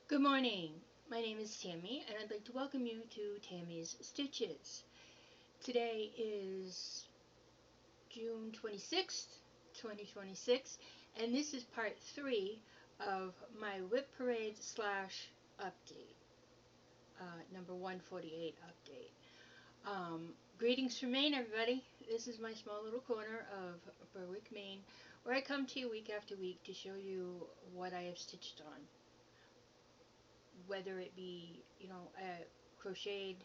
Good morning. My name is Tammy, and I'd like to welcome you to Tammy's Stitches. Today is June 26th, 2026, and this is part 3 of my WIP Parade slash update, number 148 update. Greetings from Maine, everybody. This is my small little corner of Berwick, Maine, where I come to you week after week to show you what I have stitched on. Whether it be, crocheted,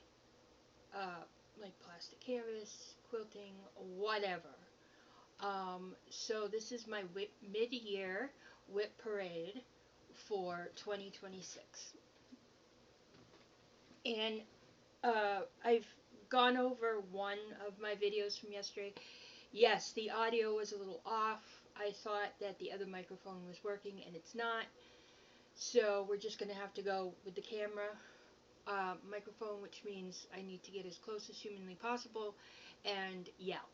like plastic canvas, quilting, whatever. So this is my mid-year WIP parade for 2026. And I've gone over one of my videos from yesterday. Yes, the audio was a little off. I thought that the other microphone was working, and it's not. So we're just going to have to go with the camera microphone, which means I need to get as close as humanly possible and yell.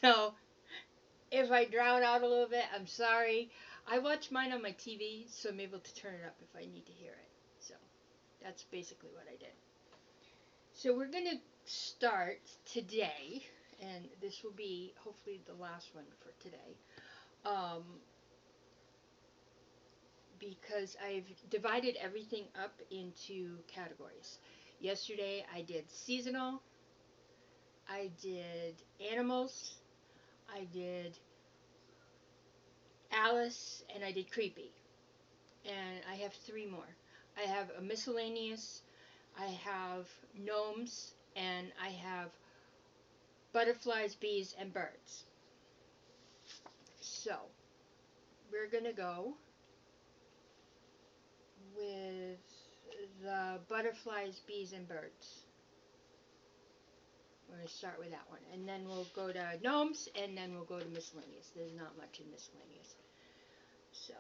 So if I drown out a little bit, I'm sorry. I watch mine on my TV, so I'm able to turn it up if I need to hear it. So that's basically what I did. So we're going to start today, and this will be hopefully the last one for today. Because I've divided everything up into categories. Yesterday I did seasonal, I did animals, I did Alice, and I did creepy. And I have 3 more. I have a miscellaneous, I have gnomes, and I have butterflies, bees, and birds. So we're gonna go with the butterflies, bees, and birds. We're going to start with that one. And then we'll go to gnomes, and then we'll go to miscellaneous. There's not much in miscellaneous. So,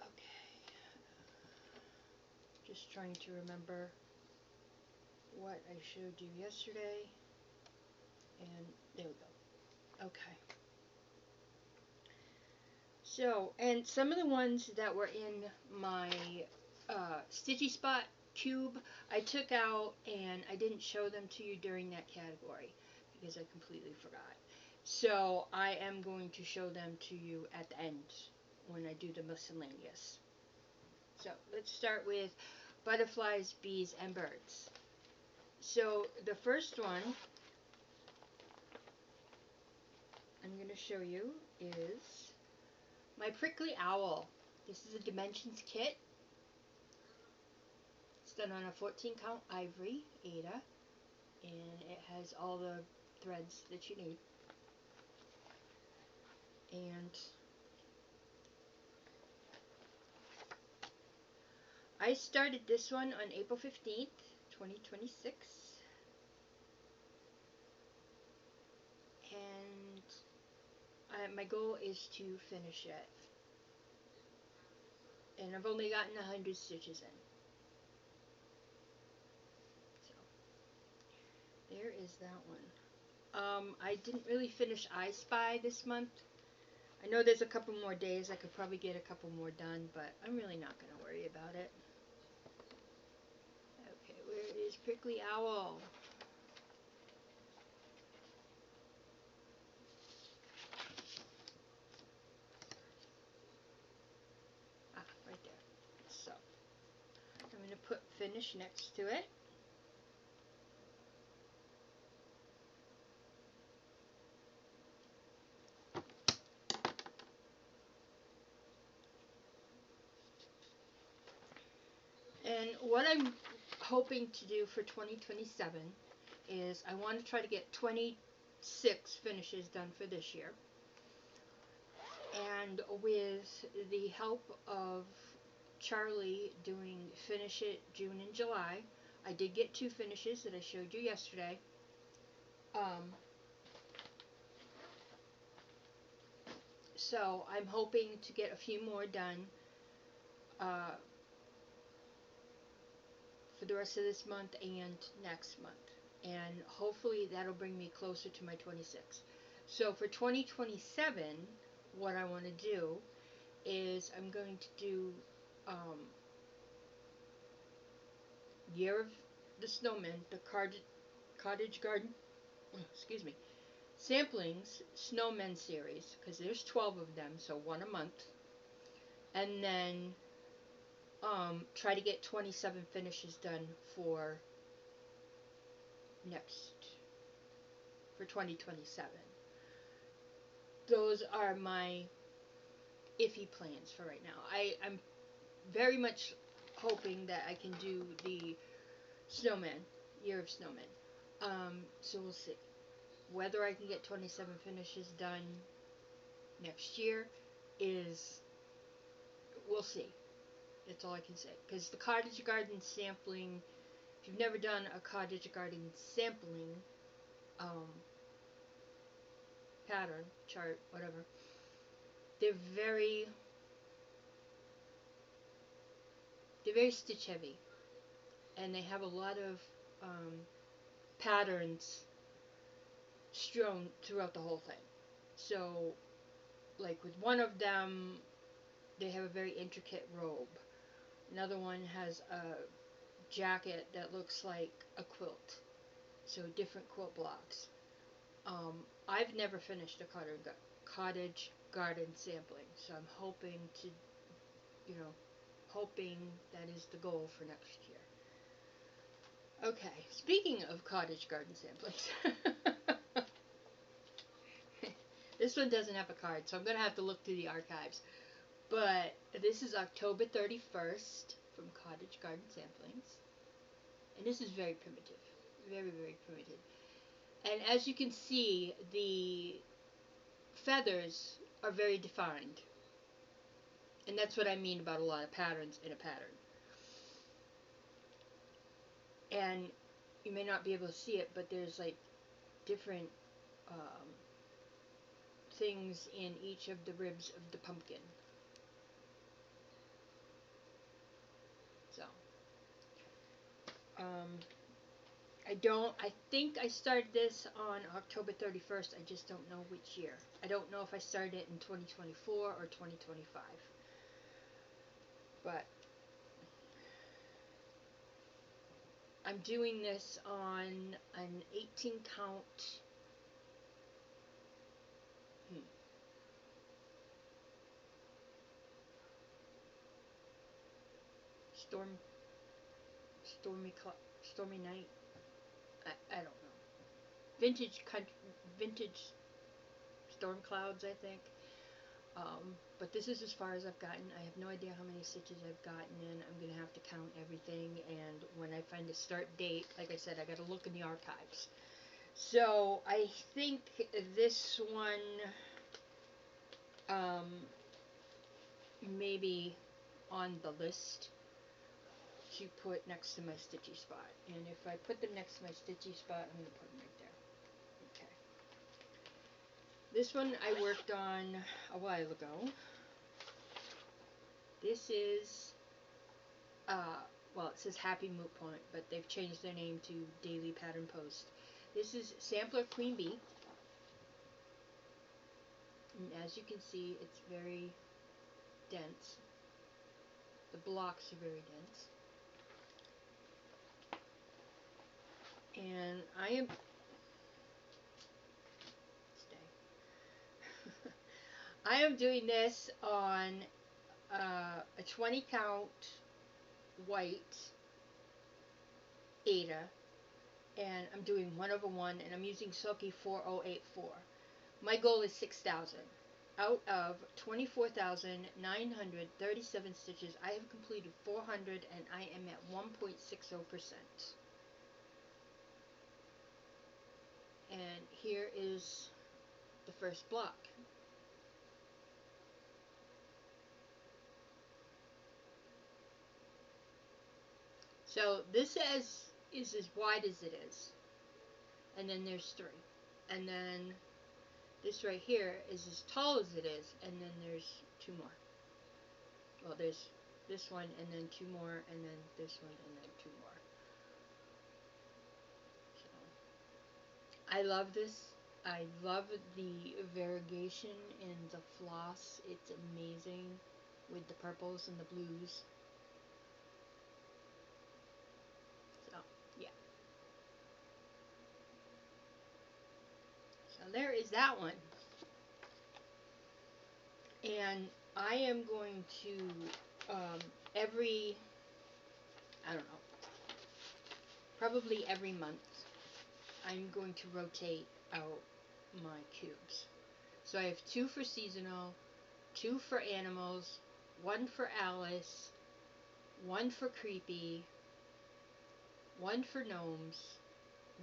okay. Just trying to remember what I showed you yesterday. And there we go. Okay. So, and some of the ones that were in my Stitchy Spot cube, I took out and I didn't show them to you during that category because I completely forgot. So I am going to show them to you at the end when I do the miscellaneous. So let's start with butterflies, bees, and birds. So the first one I'm going to show you is my prickly owl. This is a dimensions kit. It's done on a 14 count ivory Aida, and it has all the threads that you need. And I started this one on April 15th, 2026. And my goal is to finish it. And I've only gotten 100 stitches in. So, there is that one. I didn't really finish I Spy this month. I know there's a couple more days. I could probably get a couple more done, but I'm really not going to worry about it. Okay, where is Prickly Owl? Ah, right there. So, I'm going to put finish next to it. And what I'm hoping to do for 2027 is I want to try to get 26 finishes done for this year. And with the help of Charlie doing Finish It June and July, I did get 2 finishes that I showed you yesterday. So I'm hoping to get a few more done for the rest of this month and next month. And hopefully that'll bring me closer to my 26. So for 2027, what I want to do is I'm going to do Year of the Snowman, the Cottage Garden, excuse me, Samplings Snowmen series, because there's 12 of them, so one a month. And then try to get 27 finishes done for 2027. Those are my iffy plans for right now. I'm very much hoping that I can do the Snowman, Year of Snowman. So we'll see. Whether I can get 27 finishes done next year is, we'll see. That's all I can say. Because the Cottage Garden sampling, if you've never done a Cottage Garden sampling pattern, chart, whatever, they're very stitch heavy. And they have a lot of patterns strewn throughout the whole thing. So, like with one of them, they have a very intricate robe. Another one has a jacket that looks like a quilt. So different quilt blocks. I've never finished a Cottage Garden sampling, so I'm hoping to, hoping that is the goal for next year. Okay, speaking of Cottage Garden samplings, this one doesn't have a card, so I'm going to have to look through the archives. But this is October 31st from Cottage Garden Samplings. And this is very primitive. Very, very primitive. And as you can see, the feathers are very defined. And that's what I mean about a lot of patterns in a pattern. And you may not be able to see it, but there's like different things in each of the ribs of the pumpkin. So, I think I started this on October 31st. I just don't know which year. I don't know if I started it in 2024 or 2025. But I'm doing this on an 18 count stormy night. I don't know. Vintage storm clouds, I think. But this is as far as I've gotten. I have no idea how many stitches I've gotten in. I'm going to have to count everything, and when I find a start date, like I said, I got to look in the archives. So I think this one maybe on the list to put next to my stitchy spot. And if I put them next to my stitchy spot, I'm going to put them right there. Okay. This one I worked on a while ago. This is, well, it says Happy Moot Point, but they've changed their name to Daily Pattern Post. This is Sampler Queen Bee. And as you can see, it's very dense. The blocks are very dense. And I am I am doing this on a 20 count white Ada, and I'm doing 1/1, and I'm using Silky 4084. My goal is 6,000. Out of 24,937 stitches, I have completed 400, and I am at 1.60%. And here is the first block. So this is as wide as it is. And then there's 3. And then this right here is as tall as it is, and then there's 2 more. Well, there's this one, and then 2 more, and then this one, and then 2 more. So, I love this. I love the variegation in the floss. It's amazing with the purples and the blues. So, yeah. So there is that one. And I am going to, every, I don't know, probably every month, I'm going to rotate out my cubes. So I have 2 for seasonal, 2 for animals, 1 for Alice, 1 for creepy, 1 for gnomes,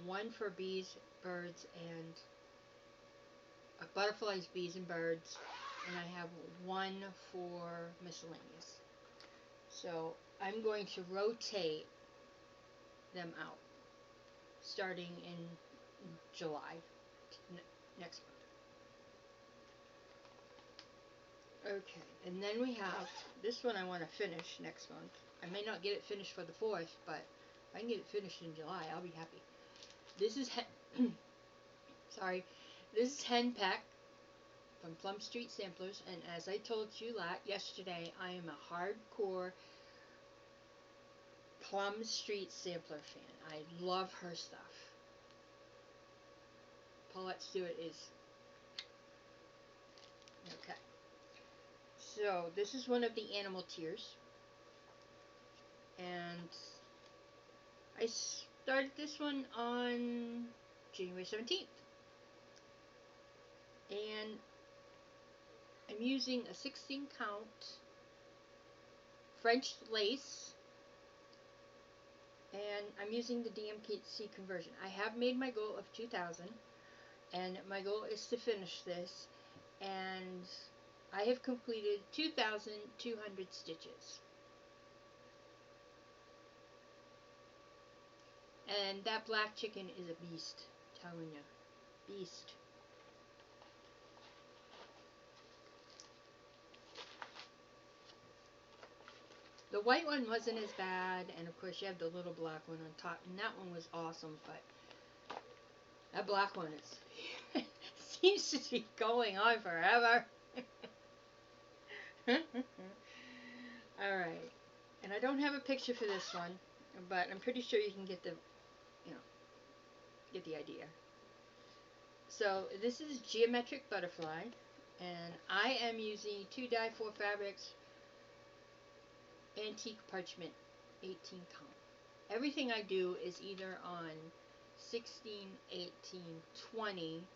1 for bees, birds, and butterflies, bees, and birds, and I have 1 for miscellaneous. So I'm going to rotate them out starting in July next month. Okay, and then we have this one I want to finish next month. I may not get it finished for the 4th, but if I can get it finished in July, I'll be happy. This is sorry, this is Henpeck from Plum Street Samplers, and as I told you yesterday, I am a hardcore Plum Street Sampler fan. I love her stuff. Paulette Stewart is okay. So this is one of the animal tiers, and I started this one on January 17th, and I'm using a 16 count French lace, and I'm using the DMC conversion. I have made my goal of 2,000, and my goal is to finish this, and I have completed 2,200 stitches. And that black chicken is a beast, telling you. Beast. The white one wasn't as bad, and of course you have the little black one on top, and that one was awesome, but that black one is seems to be going on forever. Alright, and I don't have a picture for this one, but I'm pretty sure you can get the, get the idea. So this is Geometric Butterfly, and I am using 2-dye-4 fabrics, antique parchment, 18 count. Everything I do is either on 16, 18, 20,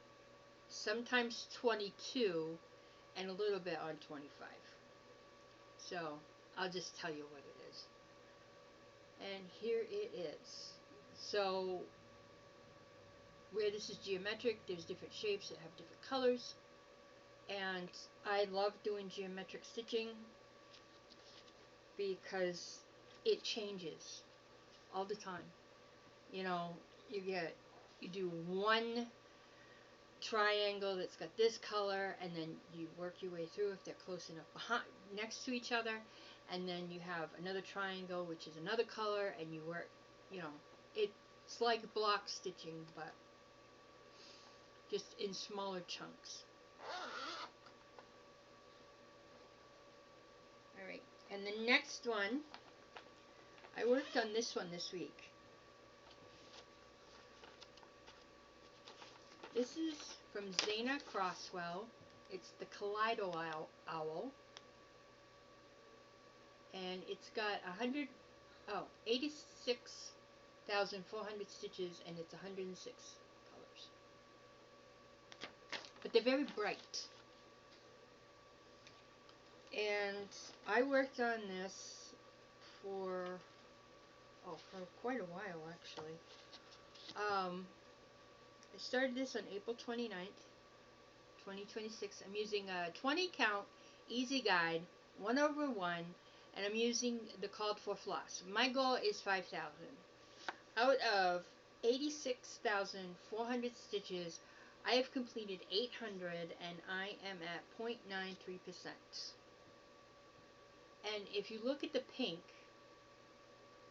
sometimes 22, and a little bit on 25. So I'll just tell you what it is. And here it is. So where this is geometric, there's different shapes that have different colors, and I love doing geometric stitching because it changes all the time. You know, you do one triangle that's got this color, and then you work your way through if they're close enough next to each other, and then you have another triangle which is another color, and you work, it's like block stitching, but just in smaller chunks. Alright, and the next one, I worked on this one this week. This is from Zana Crosswell. It's the Kaleido Owl. And it's got 86,400 stitches, and it's 106 colors. But they're very bright. And I worked on this for quite a while, actually. I started this on April 29th, 2026. I'm using a 20 count easy guide, 1/1, and I'm using the called for floss. My goal is 5,000. Out of 86,400 stitches, I have completed 800, and I am at 0.93%. And if you look at the pink,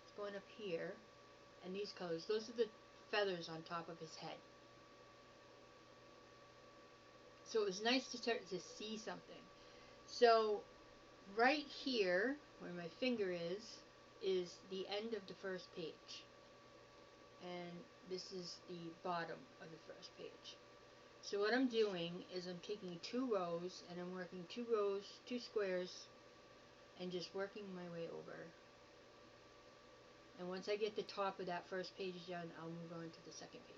it's going up here, and these colors, those are the feathers on top of his head. So it was nice to start to see something. So right here, where my finger is the end of the first page. And this is the bottom of the first page. So what I'm doing is I'm taking 2 rows and I'm working 2 rows, 2 squares, and just working my way over. And once I get the top of that first page done, I'll move on to the second page.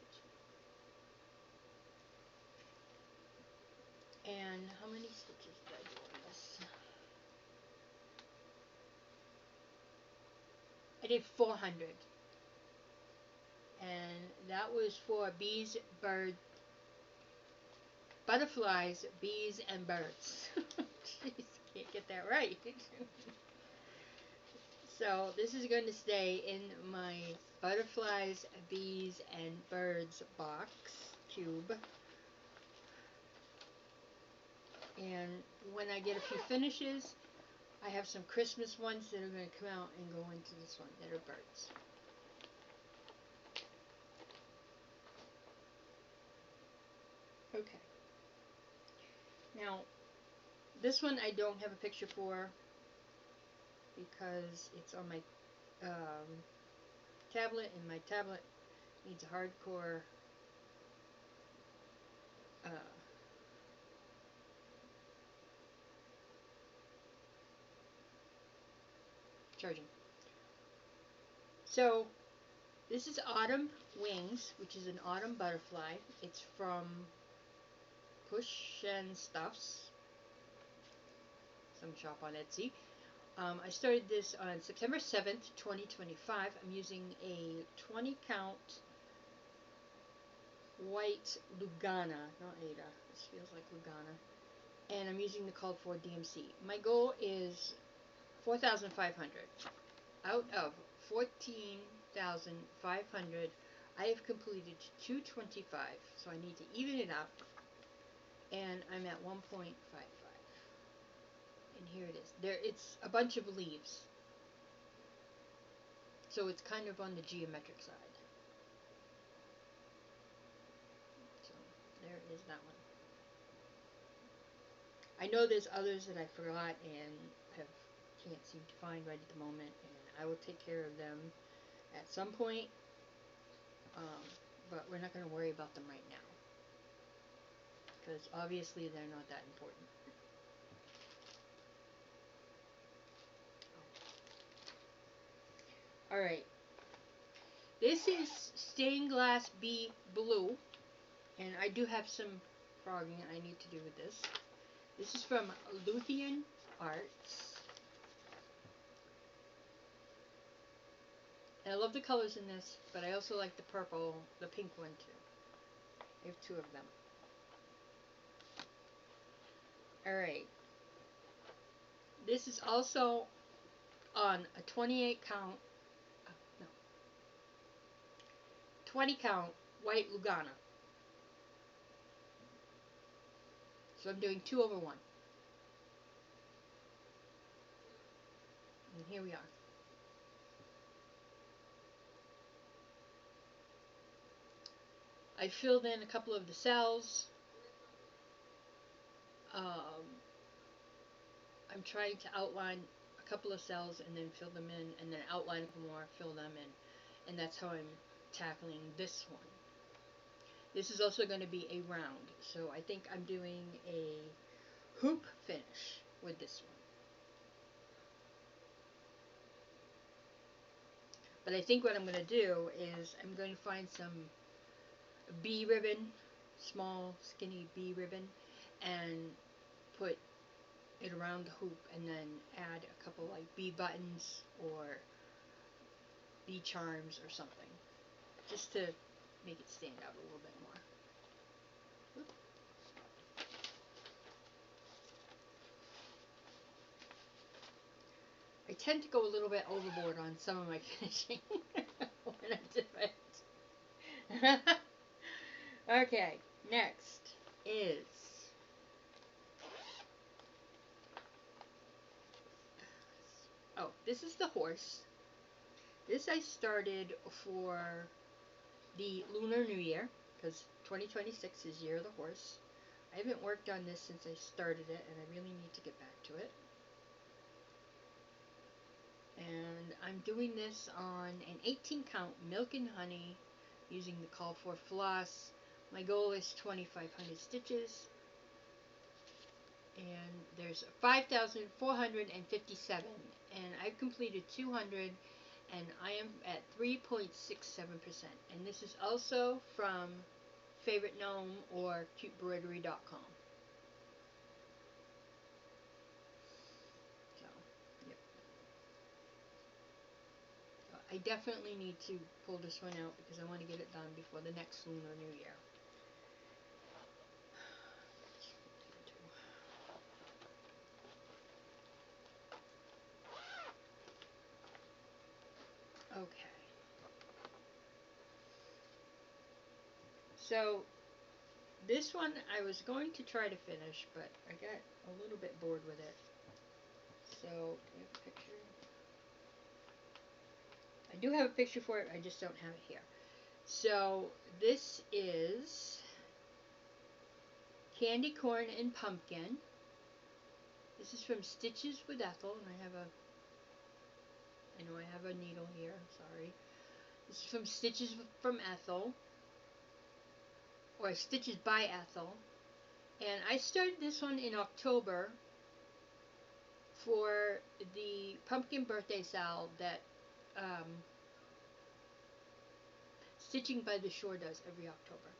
And how many stitches did I do on this? I did 400. And that was for bees, birds, butterflies, bees, and birds. Jeez, can't get that right. So this is going to stay in my butterflies, bees, and birds box cube. And when I get a few finishes, I have some Christmas ones that are going to come out and go into this one that are birds. Okay. Now, this one I don't have a picture for because it's on my tablet, and my tablet needs a hardcore charging. So, this is Autumn Wings, which is an autumn butterfly. It's from Push and Stuffs, some shop on Etsy. I started this on September 7th, 2025. I'm using a 20 count white Lugana, not Ada, this feels like Lugana, and I'm using the called for DMC. My goal is 4,500. Out of 14,500, I have completed 225, so I need to even it up, and I'm at 1.55. And here it is. It's a bunch of leaves, so it's kind of on the geometric side. So there is that one. I know there's others that I forgot and can't seem to find right at the moment, and I will take care of them at some point, but we're not going to worry about them right now because obviously they're not that important. Alright, this is stained glass bee blue, and I do have some frogging I need to do with this. This is from Luthean Arts. And I love the colors in this, but I also like the purple, the pink one too. I have 2 of them. Alright. This is also on a 28 count, 20 count white Lugana. So I'm doing 2 over 1. And here we are. I filled in a couple of the cells. I'm trying to outline a couple of cells and then fill them in, and then outline more, fill them in, and that's how I'm tackling this one. This is also going to be a round, so I think I'm doing a hoop finish with this one. But I think what I'm going to do is I'm going to find some bee ribbon, small skinny bee ribbon, and put it around the hoop, and then add a couple like bee buttons or bee charms or something, just to make it stand out a little bit more. I tend to go a little bit overboard on some of my finishing when I do it. Okay, next is this is the horse. This I started for the Lunar New Year, because 2026 is Year of the Horse. I haven't worked on this since I started it, and I really need to get back to it. And I'm doing this on an 18 count milk and honey using the called for floss. My goal is 2,500 stitches, and there's 5,457, and I've completed 200, and I am at 3.67%. And this is also from Favorite Gnome or CuteBroidery.com. So, yep. I definitely need to pull this one out because I want to get it done before the next Lunar New Year. Okay. So, this one I was going to try to finish, but I got a little bit bored with it. So, do you have a picture? I do have a picture for it, I just don't have it here. So, this is Candy Corn and Pumpkin. This is from Stitches with Ethel, and I know I have a needle here, sorry. This is from Stitches from Ethel, or Stitches by Ethel. And I started this one in October for the pumpkin birthday sale that Stitching by the Shore does every October.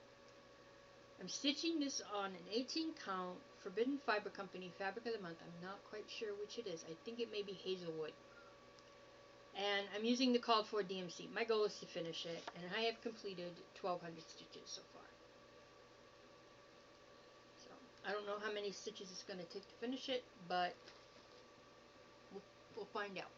I'm stitching this on an 18 count Forbidden Fiber Company Fabric of the Month. I'm not quite sure which it is. I think it may be Hazelwood. And I'm using the called for DMC. My goal is to finish it, and I have completed 1,200 stitches so far. So I don't know how many stitches it's going to take to finish it, but we'll find out.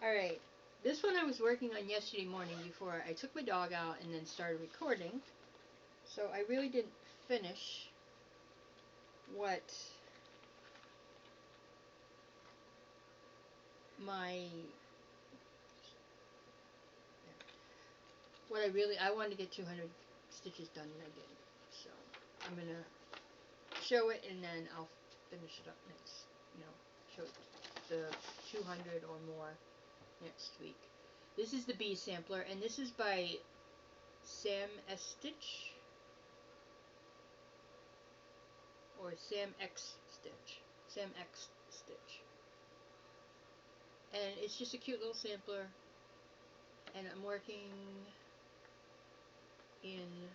Alright, this one I was working on yesterday morning before I took my dog out and then started recording. So I really didn't finish what I wanted to get 200 stitches done, and I did. So I'm going to show it, and then I'll finish it up next, show the 200 or more next week. This is the bee sampler, and this is by Sam S. Stitch, or Sam X Stitch. Sam X Stitch. And it's just a cute little sampler, and I'm working in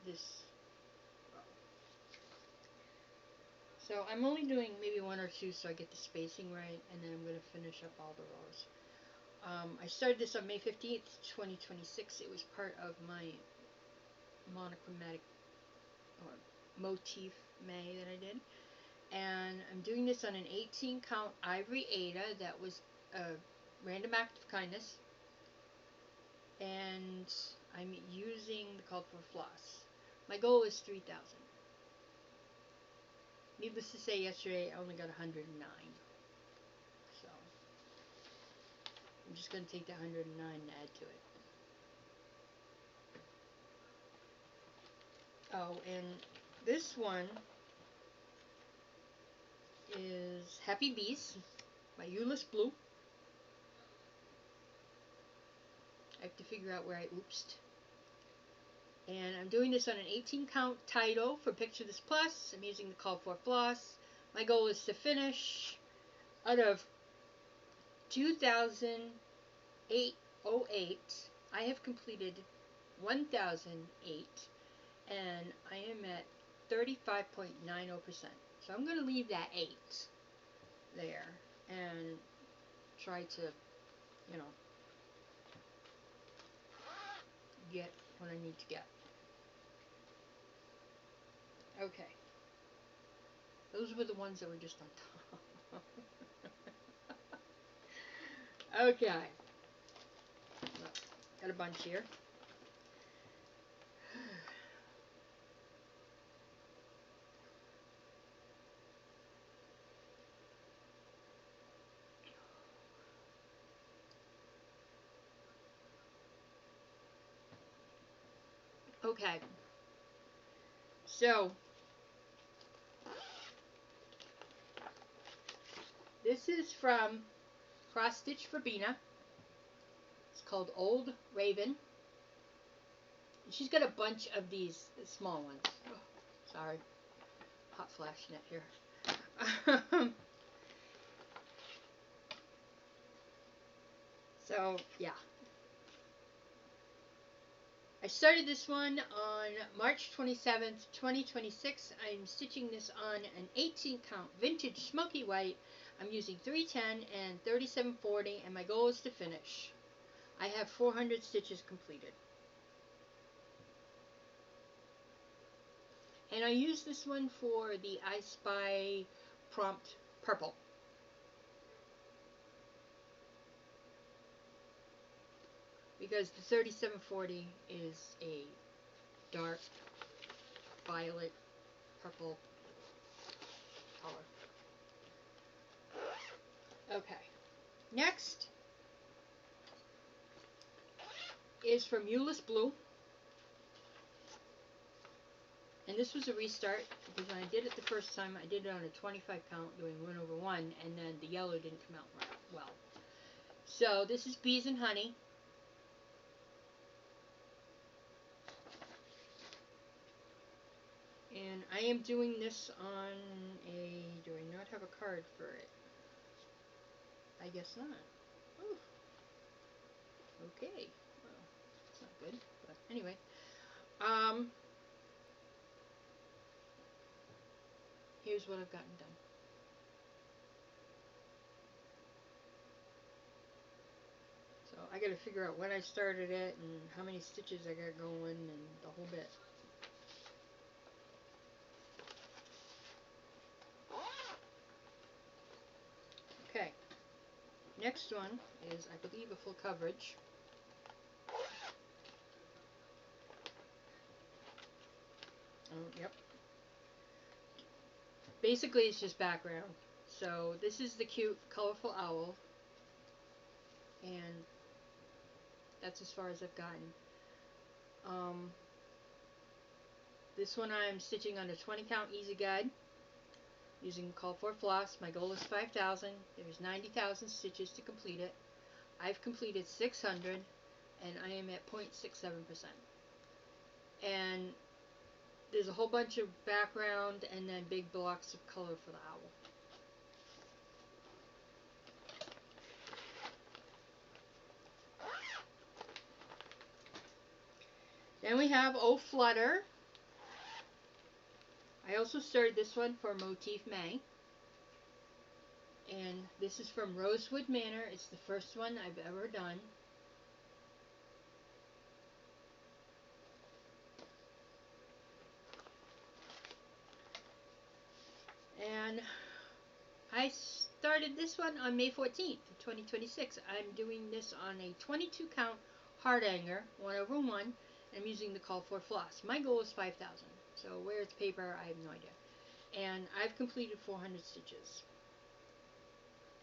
this row. So I'm only doing maybe one or two so I get the spacing right, and then I'm going to finish up all the rows. I started this on May 15th, 2026. It was part of my monochromatic or motif May that I did. And I'm doing this on an 18 count Ivory Ada that was a random act of kindness. And I'm using the called for floss. My goal is 3,000. Needless to say, yesterday I only got 109. So I'm just going to take the 109 and add to it. Oh, and this one is Happy Bees by Euless Blue. I have to figure out where I oopsed. And I'm doing this on an 18 count title for Picture This Plus. I'm using the call for floss. My goal is to finish out of 2,808. I have completed 1,008, and I am at 35.90%. So I'm going to leave that 8 there and try to, get what I need to get. Okay. Those were the ones that were just on top. Okay. Got a bunch here. Okay, so this is from Cross Stitch for Bina. It's called Old Raven. She's got a bunch of these small ones. Oh, sorry, hot flash net here. So yeah, I started this one on March 27th, 2026. I'm stitching this on an 18 count vintage smoky white. I'm using 310 and 3740, and my goal is to finish. I have 400 stitches completed. And I use this one for the I Spy prompt purple. Because the 3740 is a dark violet purple color. Okay, next is from Euless Blue. And this was a restart because when I did it the first time, I did it on a 25 count doing 1/1, and then the yellow didn't come out right well. So this is Bees and Honey. And I am doing this on a, do I not have a card for it? I guess not. Ooh. Okay. Well, it's not good, but anyway. Here's what I've gotten done. So I gotta figure out when I started it and how many stitches I got going and the whole bit. Okay. Next one is, I believe, a full coverage. Yep. Basically, it's just background. So this is the cute, colorful owl. And that's as far as I've gotten. This one I'm stitching on a 20 count easy guide using call for floss. My goal is 5,000. There's 90,000 stitches to complete it. I've completed 600 and I am at 0.67%. And there's a whole bunch of background and then big blocks of color for the owl. Then we have Oh Flutter. I also started this one for Motif May. And this is from Rosewood Manor. It's the first one I've ever done. And I started this one on May 14th, 2026. I'm doing this on a 22 count hard hanger, 1/1. I'm using the call for floss. My goal is 5,000. So where it's paper, I have no idea. And I've completed 400 stitches.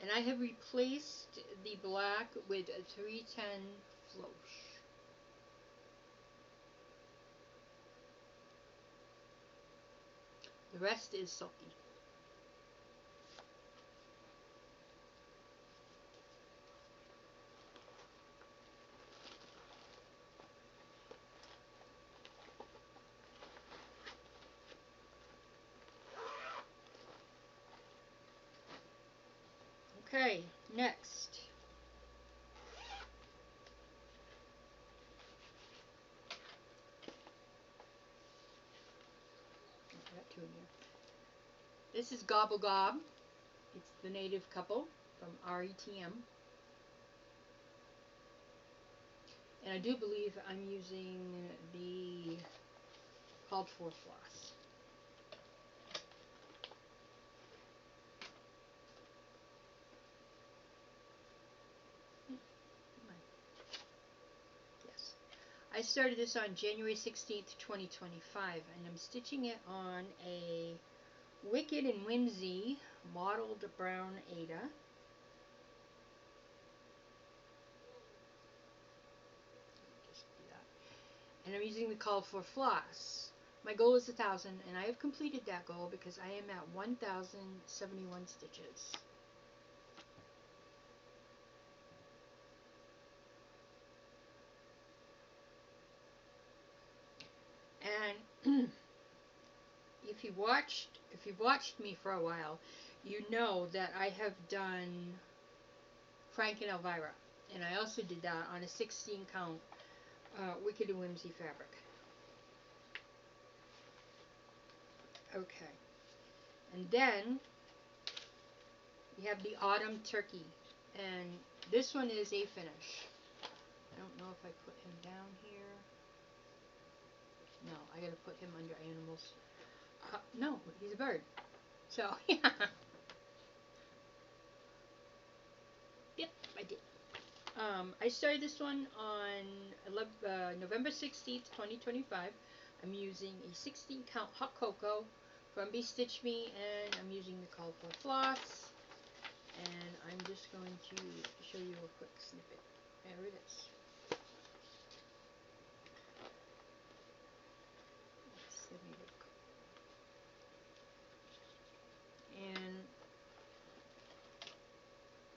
And I have replaced the black with a 310 floche. The rest is sulky. Okay, next. I got two in here. This is Gobble Gob. It's the native couple from RETM. And I do believe I'm using the called for floss. Yes. I started this on January 16th, 2025, and I'm stitching it on a Wicked and Whimsy mottled brown Ada. and I'm using the colorful floss. My goal is 1,000, and I have completed that goal because I am at 1,071 stitches. And if you've watched me for a while, you know that I have done Frank and Elvira, and I also did that on a 16 count Wicked and Whimsy fabric. Okay, and then we have the Autumn Turkey, and this one is a finish. I don't know if I put him down here. No, I gotta put him under animals. No, he's a bird. So, yeah. Yep, I did. I started this one on November 16th, 2025. I'm using a 16 count hot cocoa from Be Stitch Me, and I'm using the colorful floss. And I'm just going to show you a quick snippet. There it is. And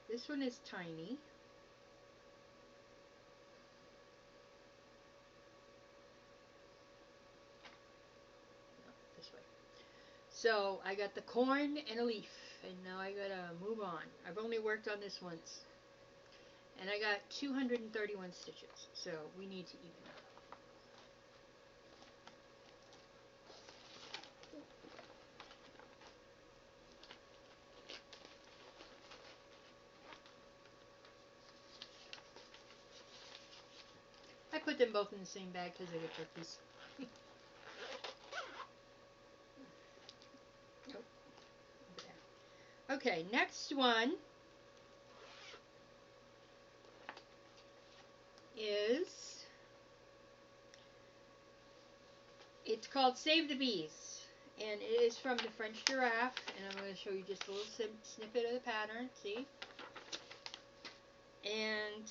this one is tiny. No, this way. So I got the corn and a leaf, and now I gotta move on. I've only worked on this once, and I got 231 stitches, so we need to even up. I put them both in the same bag because they were turkeys. Nope. Okay, next one is, it's called Save the Bees, and it is from the French Giraffe, and I'm going to show you just a little snippet of the pattern, see? And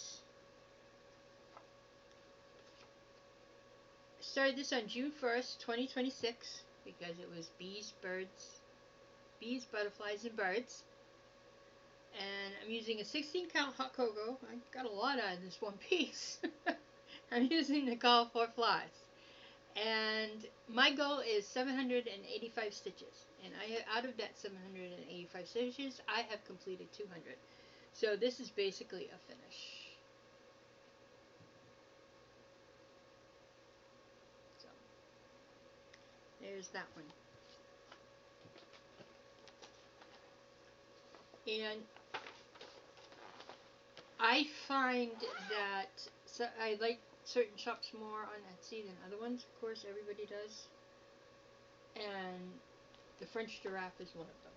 I started this on June 1st, 2026, because it was bees, butterflies, and birds. And I'm using a 16 count hot cocoa. I got a lot out of this one piece. I'm using the colorful floss. And my goal is 785 stitches. And out of that 785 stitches, I have completed 200. So this is basically a finish. So there's that one. And I find that I like certain shops more on Etsy than other ones. Of course, everybody does. And the French Giraffe is one of them.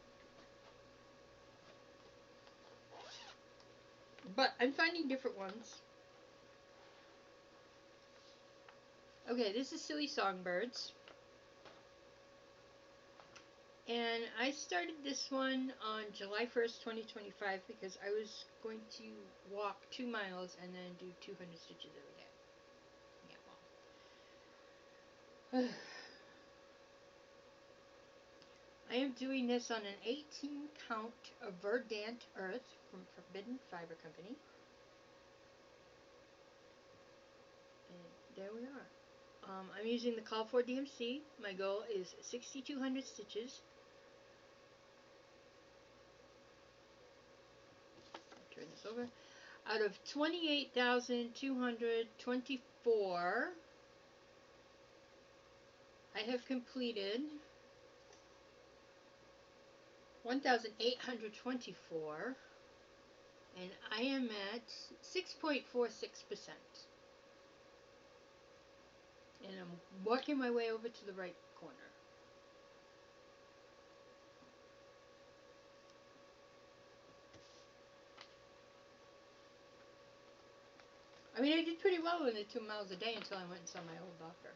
But I'm finding different ones. Okay, this is Silly Songbirds. And I started this one on July 1st, 2025 because I was going to walk 2 miles and then do 200 stitches every day. Yeah, well. I am doing this on an 18 count of Verdant Earth from Forbidden Fiber Company. And there we are. I'm using the Call for DMC. My goal is 6,200 stitches. Turn this over. Out of 28,224, I have completed 1,824, and I am at 6.46%. And I'm working my way over to the right corner. I mean, I did pretty well in the 2 miles a day until I went and saw my old doctor.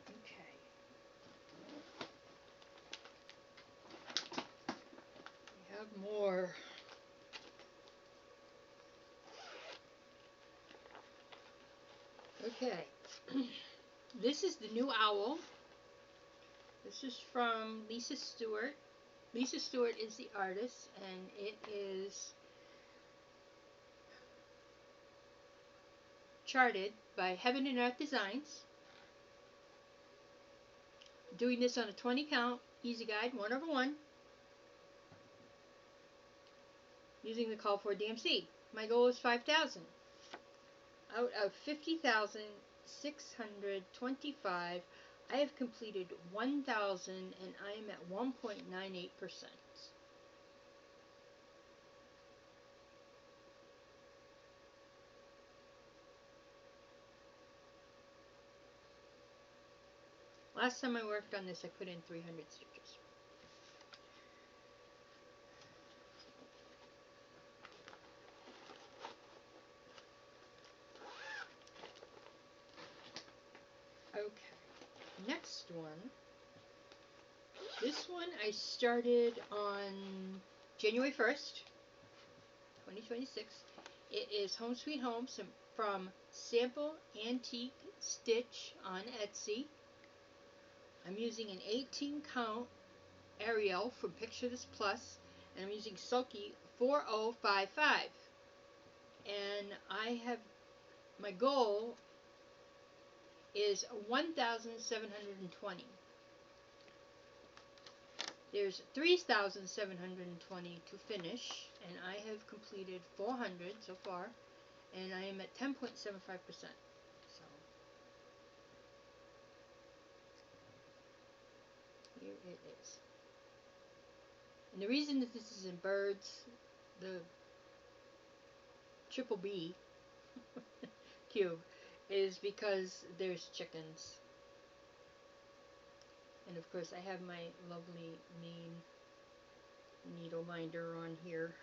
Okay. We have more. Okay, this is the new owl. This is from Lisa Stewart. Lisa Stewart is the artist, and it is charted by Heaven and Earth Designs. Doing this on a 20 count easy guide 1/1 using the call for DMC. My goal is 5,000. Out of 50,625, I have completed 1,000 and I am at 1.98%. Last time I worked on this, I put in 300 stitches. Okay, next one. This one I started on January 1st, 2026. It is Home Sweet Home from Sample Antique Stitch on Etsy. I'm using an 18 count Ariel from Picture This Plus, and I'm using Sulky 4055. And my goal is 1,720. There's 3,720 to finish, and I have completed 400 so far, and I am at 10.75%. So here it is. And the reason that this is in birds, the triple B cube, is because there's chickens. And of course I have my lovely main needle minder on here.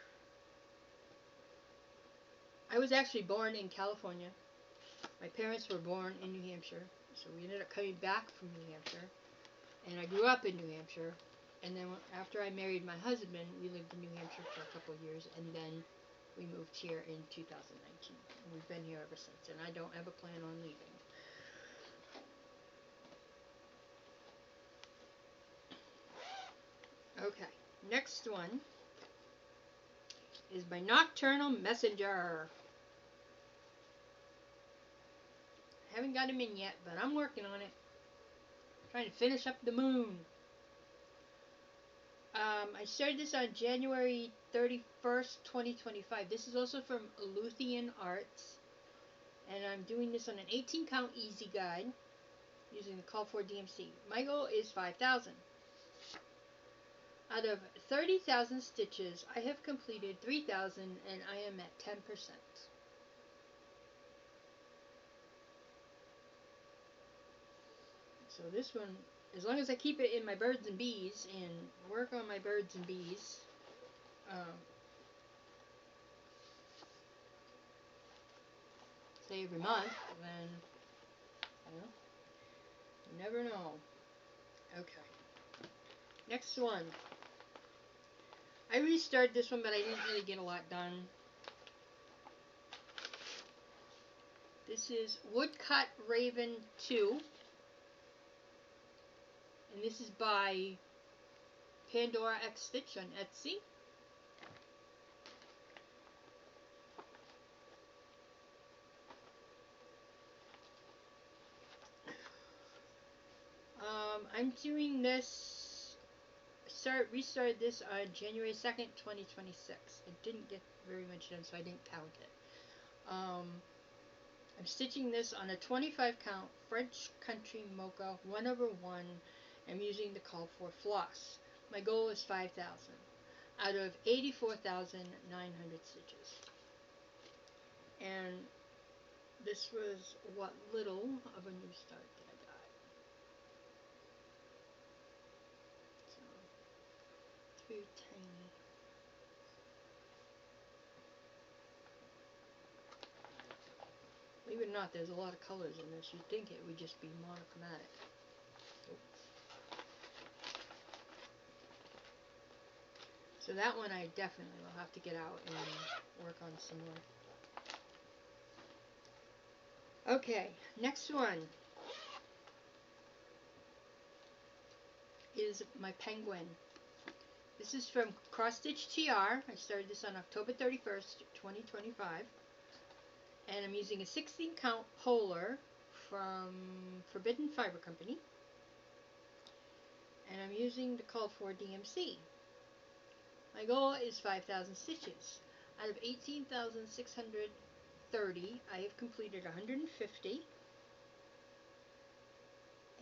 I was actually born in California. My parents were born in New Hampshire, so we ended up coming back from New Hampshire. And I grew up in New Hampshire. And then after I married my husband, we lived in New Hampshire for a couple of years, and then we moved here in 2019. And we've been here ever since, and I don't have a plan on leaving. Okay, next one is by Nocturnal Messenger. I haven't got him in yet, but I'm working on it. I'm trying to finish up the moon. I started this on January 31st, 2025. This is also from Luthien Arts. And I'm doing this on an 18 count easy guide using the call for DMC. My goal is 5,000. Out of 30,000 stitches, I have completed 3,000 and I am at 10%. So this one, as long as I keep it in my birds and bees and work on my birds and bees, say every month, then, you know, you never know. Okay. Next one. I restarted this one, but I didn't really get a lot done. This is Woodcut Raven 2. And this is by Pandora X Stitch on Etsy. I'm doing this, restarted this on January 2nd, 2026. I didn't get very much done, so I didn't count it. I'm stitching this on a 25 count French Country Mocha 1/1. I'm using the call for floss. My goal is 5,000 out of 84,900 stitches. And this was what little of a new start that I got. So it's very tiny. Believe it or not, there's a lot of colors in this. You'd think it would just be monochromatic. So that one I definitely will have to get out and work on some more. Okay, next one is my penguin. This is from Cross Stitch TR. I started this on October 31st, 2025. And I'm using a 16 count polar from Forbidden Fiber Company. And I'm using the called for DMC. My goal is 5,000 stitches. Out of 18,630, I have completed 150.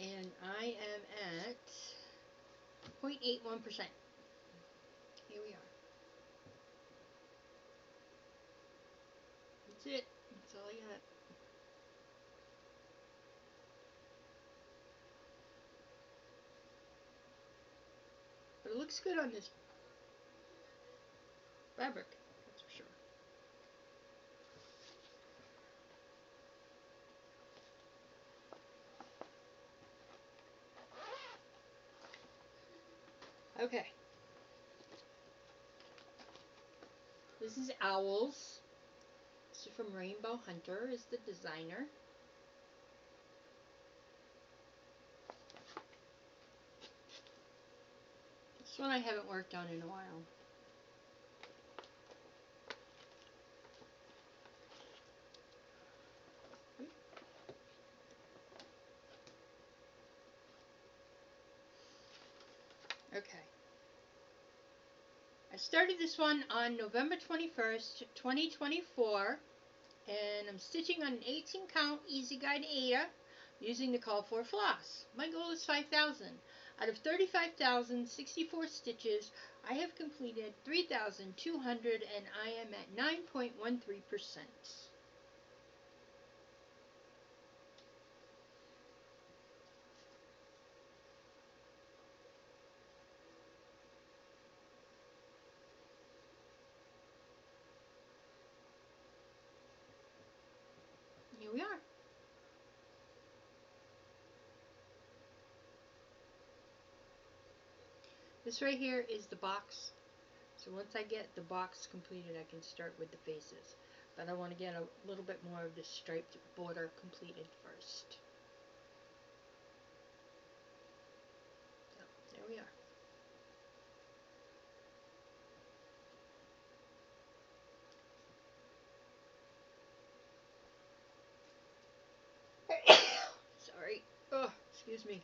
And I am at 0.81%. Here we are. That's it. That's all I got. But it looks good on this fabric, that's for sure. Okay. This is Owls. This is from Rainbow Hunter, is the designer. This one I haven't worked on in a while. Okay. I started this one on November 21st, 2024, and I'm stitching on an 18 count Easy Guide Ada using the call for floss. My goal is 5,000. Out of 35,064 stitches, I have completed 3,200 and I am at 9.13%. Here we are. This right here is the box. So once I get the box completed, I can start with the faces. But I want to get a little bit more of the striped border completed first. So, there we are. Sorry. Oh, excuse me.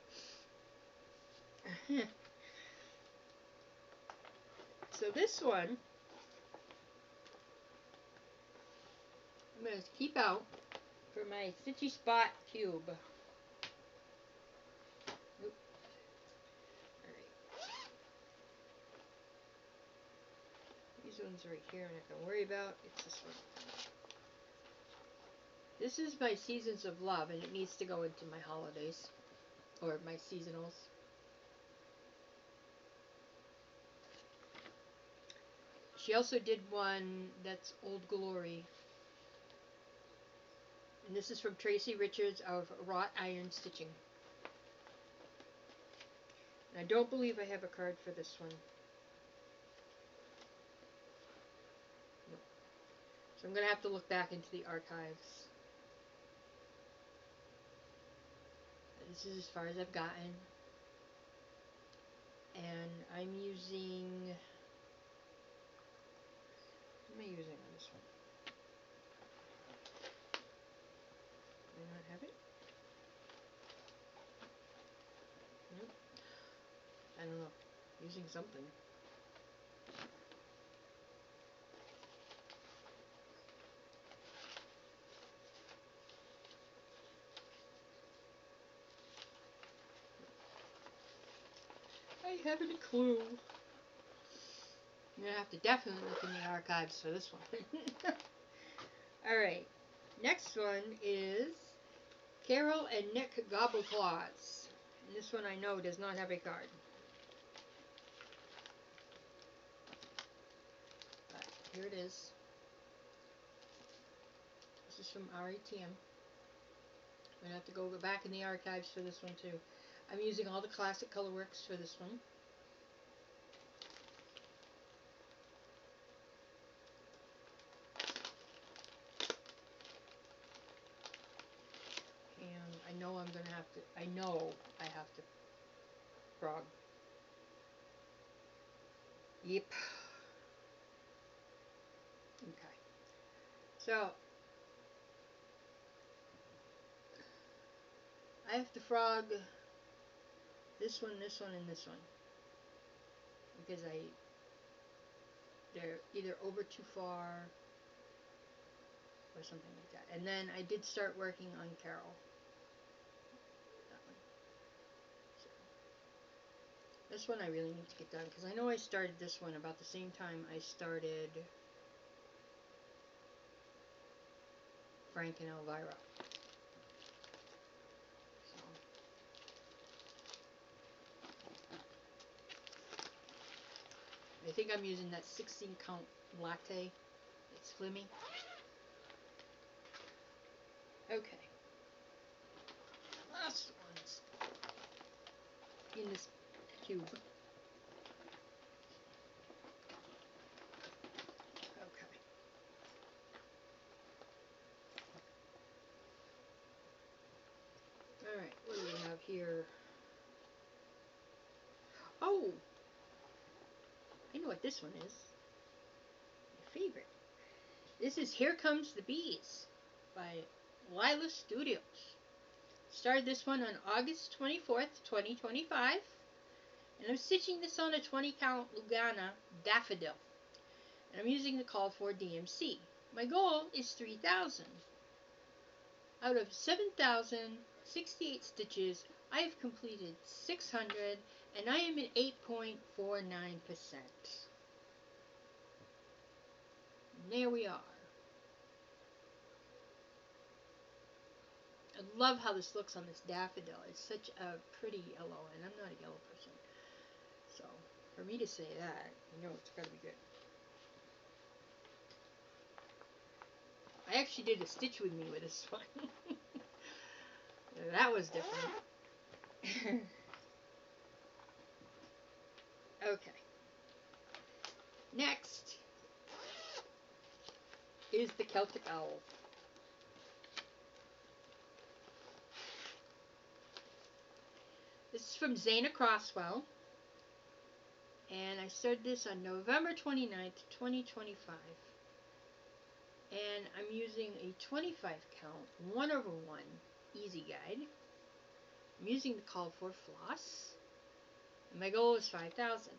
So this one, I'm going to keep out for my Stitchy Spot cube. Oop. Alright. These ones right here I'm not going to worry about. It's this one. This is my Seasons of Love, and it needs to go into my holidays. Or my seasonals. She also did one that's Old Glory. And this is from Tracy Richards of Wrought Iron Stitching. And I don't believe I have a card for this one. No. So I'm going to have to look back into the archives. This is as far as I've gotten. And I'm using... What am I using on this one? Do I not have it? Nope. I don't know. Using something. I haven't a clue. I'm going to have to definitely look in the archives for this one. Alright. Next one is Carol and Nick Gobbleclaws. And this one I know does not have a card. But here it is. This is from RETM. I'm going to have to go back in the archives for this one too. I'm using all the classic colorworks for this one. I'm gonna have to, I know I have to frog. Yep. Okay. So, I have to frog this one, and this one. Because they're either over too far or something like that. And then I did start working on Carol. That one. So, this one I really need to get done because I know I started this one about the same time I started Frank and Elvira. So, I think I'm using that 16 count latte. It's Flimmy. Okay. Last one's in this cube. Okay. Alright, what do we have here? Oh! I know what this one is. My favorite. This is Here Comes the Bees by Lila Studios. Started this one on August 24th, 2025. And I'm stitching this on a 20 count Lugana daffodil. And I'm using the call for DMC. My goal is 3,000. Out of 7,068 stitches, I have completed 600 and I am at 8.49%. And there we are. I love how this looks on this daffodil. It's such a pretty yellow, and I'm not a yellow person. So, for me to say that, you know it's got to be good. I actually did a stitch with me with this one. That was different. Okay. Next is the Celtic Owl. This is from Zana Crosswell. And I started this on November 29th, 2025. And I'm using a 25 count 1/1 easy guide. I'm using the call for floss. And my goal is 5,000.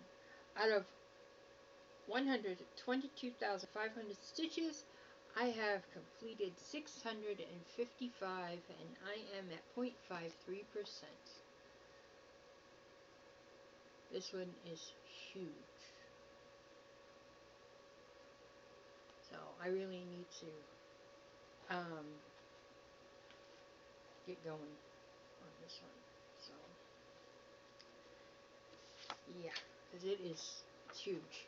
Out of 122,500 stitches, I have completed 655 and I am at 0.53%. This one is huge. So I really need to get going on this one. So yeah, because it's huge.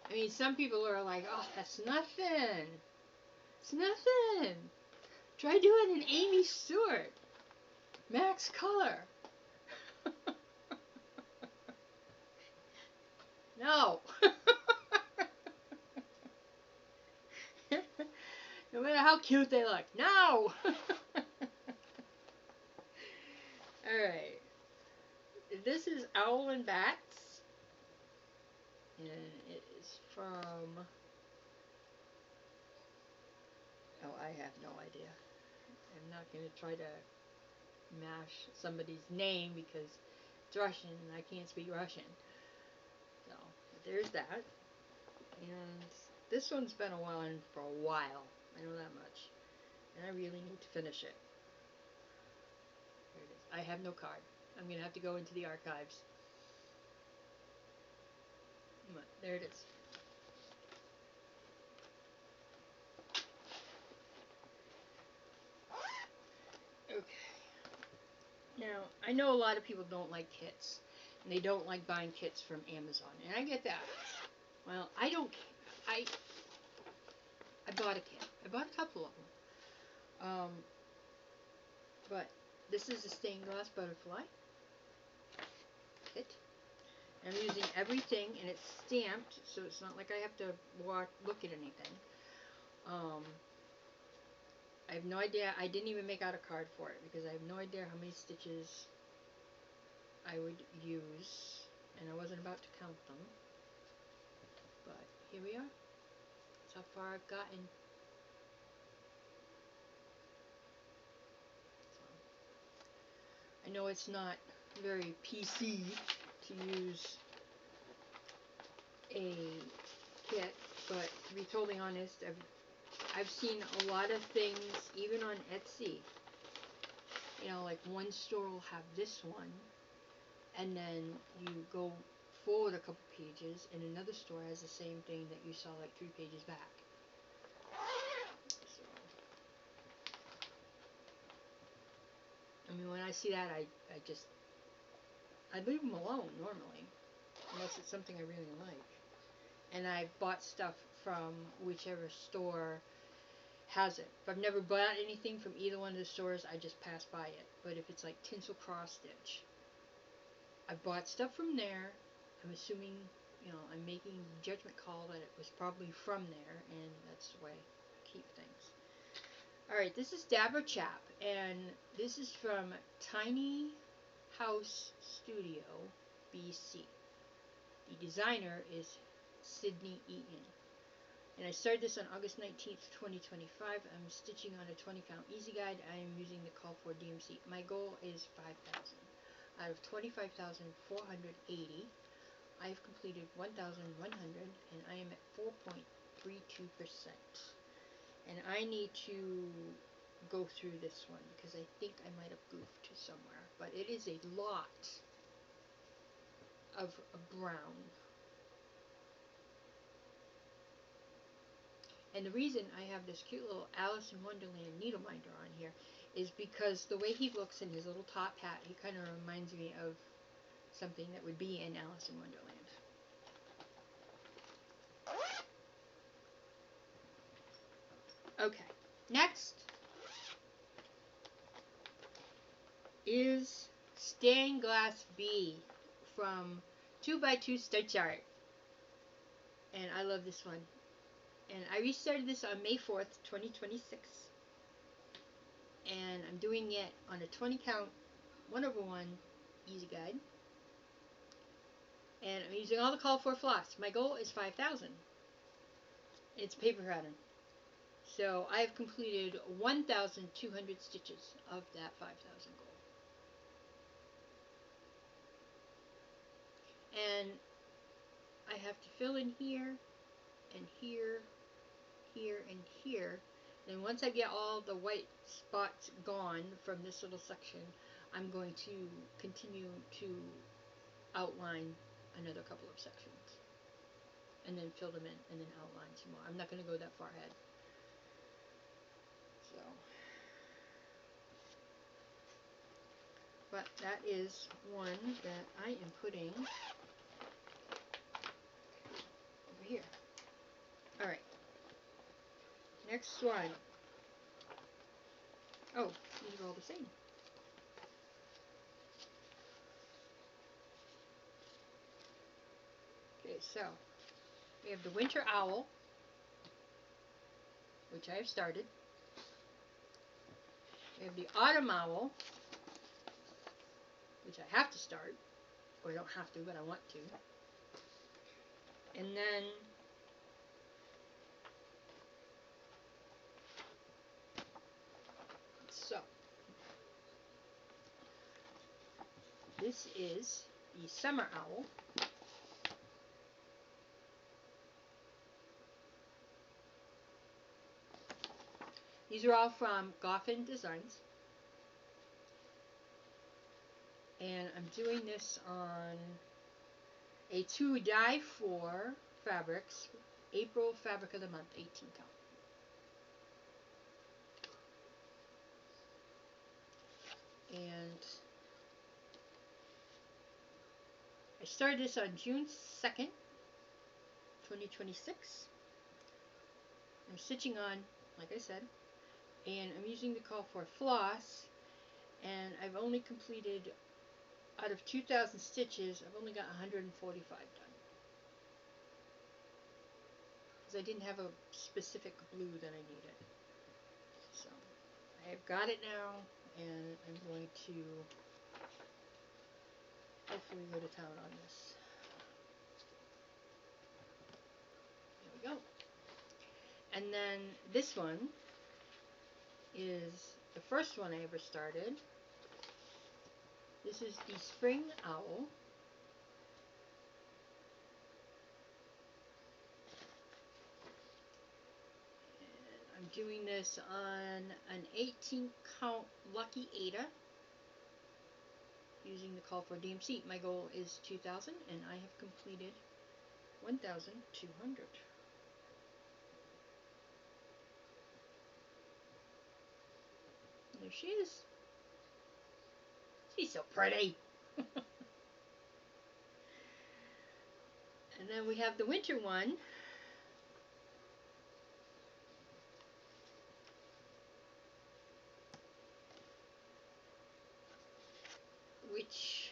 I mean, some people are like, oh, that's nothing. It's nothing. Try doing an Amy Stewart. Max color. No. No matter how cute they look. No. Alright. This is Owl and Bats. And it is from... Oh, I have no idea. I'm not going to try to mash somebody's name because it's Russian and I can't speak Russian. So, there's that. And this one's been on for a while. I know that much. And I really need to finish it. There it is. I have no card. I'm going to have to go into the archives. But there it is. Okay. Now, I know a lot of people don't like kits. And they don't like buying kits from Amazon. And I get that. Well, I don't... I bought a kit. I bought a couple of them. But this is a stained glass butterfly kit. I'm using everything, and it's stamped, so it's not like I have to look at anything. I have no idea. I didn't even make out a card for it because I have no idea how many stitches I would use, and I wasn't about to count them. But here we are. That's how far I've gotten. So, I know it's not very PC to use a kit, but to be totally honest, I've seen a lot of things, even on Etsy. You know, like one store will have this one, and then you go forward a couple pages, and another store has the same thing that you saw like 3 pages back. So, I mean, when I see that, I leave them alone normally, unless it's something I really like. And I've bought stuff from whichever store has it. If I've never bought anything from either one of the stores, I just pass by it. But if it's like Tinsel Cross Stitch, I've bought stuff from there. I'm assuming, you know, I'm making a judgment call that it was probably from there, and that's the way I keep things. Alright, this is Dabber Chap, and this is from Tiny House Studio, BC. The designer is Sydney Eaton. And I started this on August 19th, 2025. I'm stitching on a 20 count easy guide. I am using the call for DMC. My goal is 5,000. Out of 25,480, I have completed 1,100, and I am at 4.32%. And I need to go through this one because I think I might have goofed somewhere. But it is a lot of brown. And the reason I have this cute little Alice in Wonderland needle minder on here is because the way he looks in his little top hat, he kind of reminds me of something that would be in Alice in Wonderland. Okay, next is Stained Glass Bee from 2x2 Stitch Art. And I love this one. And I restarted this on May 4th, 2026. And I'm doing it on a 20 count 1/1 easy guide. And I'm using all the call for floss. My goal is 5,000. It's paper pattern. So I have completed 1,200 stitches of that 5,000 goal. And I have to fill in here and here, here, and here. And once I get all the white spots gone from this little section, I'm going to continue to outline another couple of sections. And then fill them in and then outline some more. I'm not going to go that far ahead. So, but that is one that I am putting over here. Alright. Next one. Oh, these are all the same. Okay, so we have the Winter Owl, which I have started. We have the Autumn Owl, which I have to start. Or I don't have to, but I want to. And then so this is the Summer Owl. These are all from Goffin Designs. And I'm doing this on a 2 dye 4 fabrics, April Fabric of the Month, 18 count. And I started this on June 2nd, 2026. I'm stitching on, like I said, and I'm using the call for floss, and I've only completed, out of 2,000 stitches, I've only got 145 done. Because I didn't have a specific blue that I needed. So, I've got it now, and I'm going to hopefully go to town on this. There we go. And then this one is the first one I ever started. This is the Spring Owl. And I'm doing this on an 18 count Lucky Ada using the call for DMC. My goal is 2,000 and I have completed 1,200. There she is. She's so pretty. And then we have the winter one. Which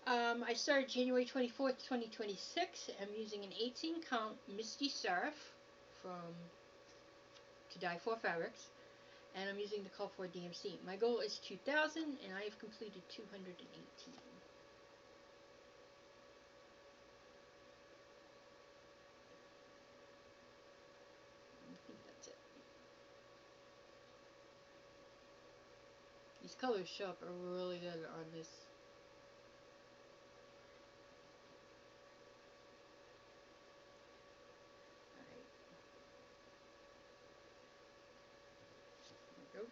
I started January 24th, 2026. I'm using an 18 count Misty Serif from To Die For Fabrics. And I'm using the call for DMC. My goal is 2,000 and I have completed 218. I think that's it. These colors show up really good on this. Alright. There we go.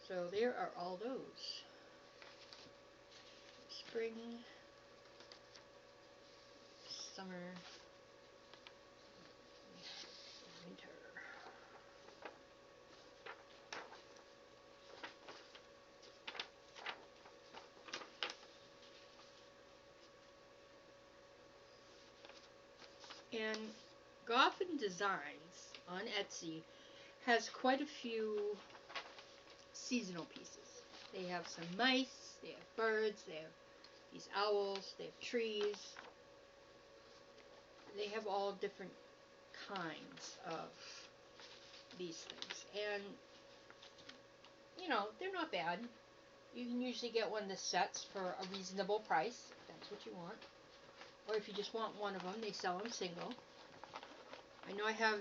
So there are all those. Spring, summer, winter. And Goffin Designs on Etsy has quite a few seasonal pieces. They have some mice, they have birds, they have these owls, they have trees. They have all different kinds of these things. And, you know, they're not bad. You can usually get one of the sets for a reasonable price, if that's what you want. Or if you just want one of them, they sell them single. I know I have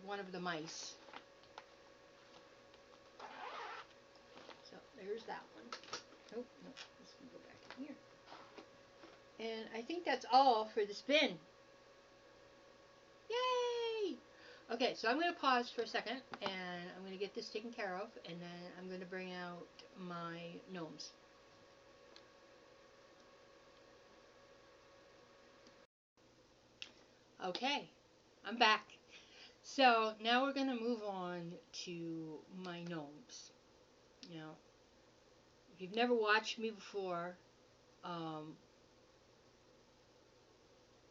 one of the mice. So there's that one. Oh, no, this can go back in here. And I think that's all for the spin. Yay! Okay, so I'm going to pause for a second, and I'm going to get this taken care of, and then I'm going to bring out my gnomes. Okay, I'm back. So now we're going to move on to my gnomes. You know, if you've never watched me before,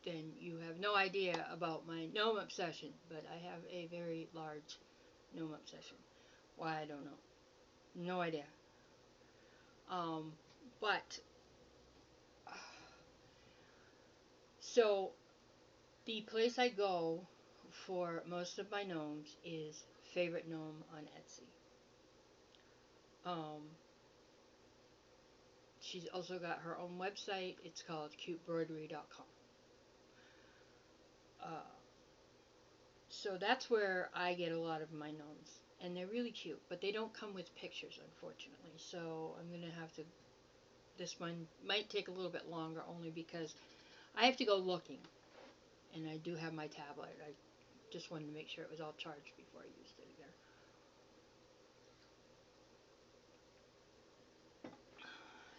then you have no idea about my gnome obsession, but I have a very large gnome obsession. Why, I don't know. No idea. But so the place I go for most of my gnomes is Favorite Gnome on Etsy. She's also got her own website. It's called cutebroidery.com. So that's where I get a lot of my gnomes. And they're really cute, but they don't come with pictures, unfortunately. So I'm going to have to, this one might take a little bit longer only because I have to go looking. And I do have my tablet. I just wanted to make sure it was all charged before I used it again.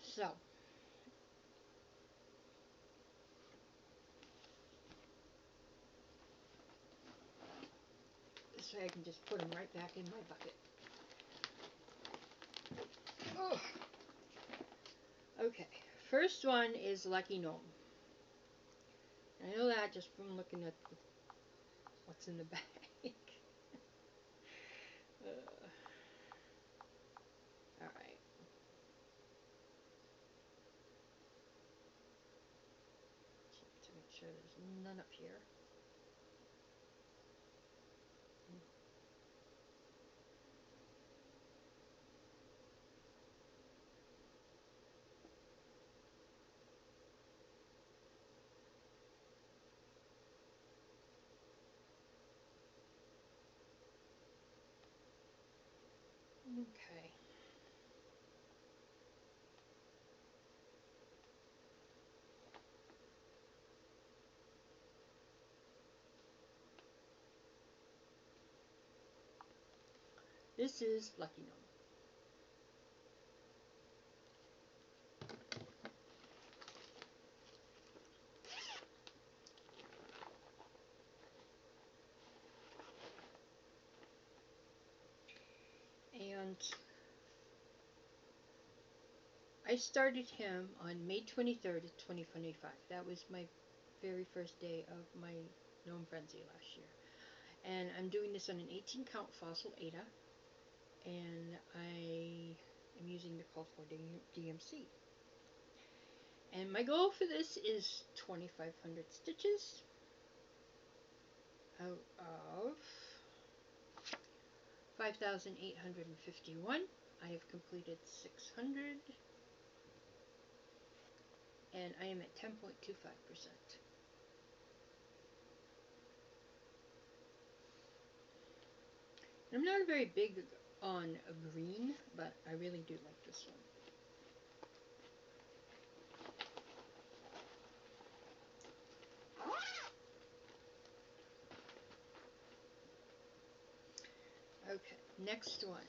So, this way I can just put them right back in my bucket. Oh. Okay, first one is Lucky Gnome. I know that just from looking at what's in the bag. Alright. Check to make sure there's none up here. this is Lucky Gnome. And I started him on May 23rd, 2025. That was my very first day of my Gnome Frenzy last year. And I'm doing this on an 18 count fossil Ada, and I am using the call for DMC. And my goal for this is 2,500 stitches out of 5,851. I have completed 600, and I am at 10.25%. I'm not very big on a green, but I really do like this one. Okay, next one.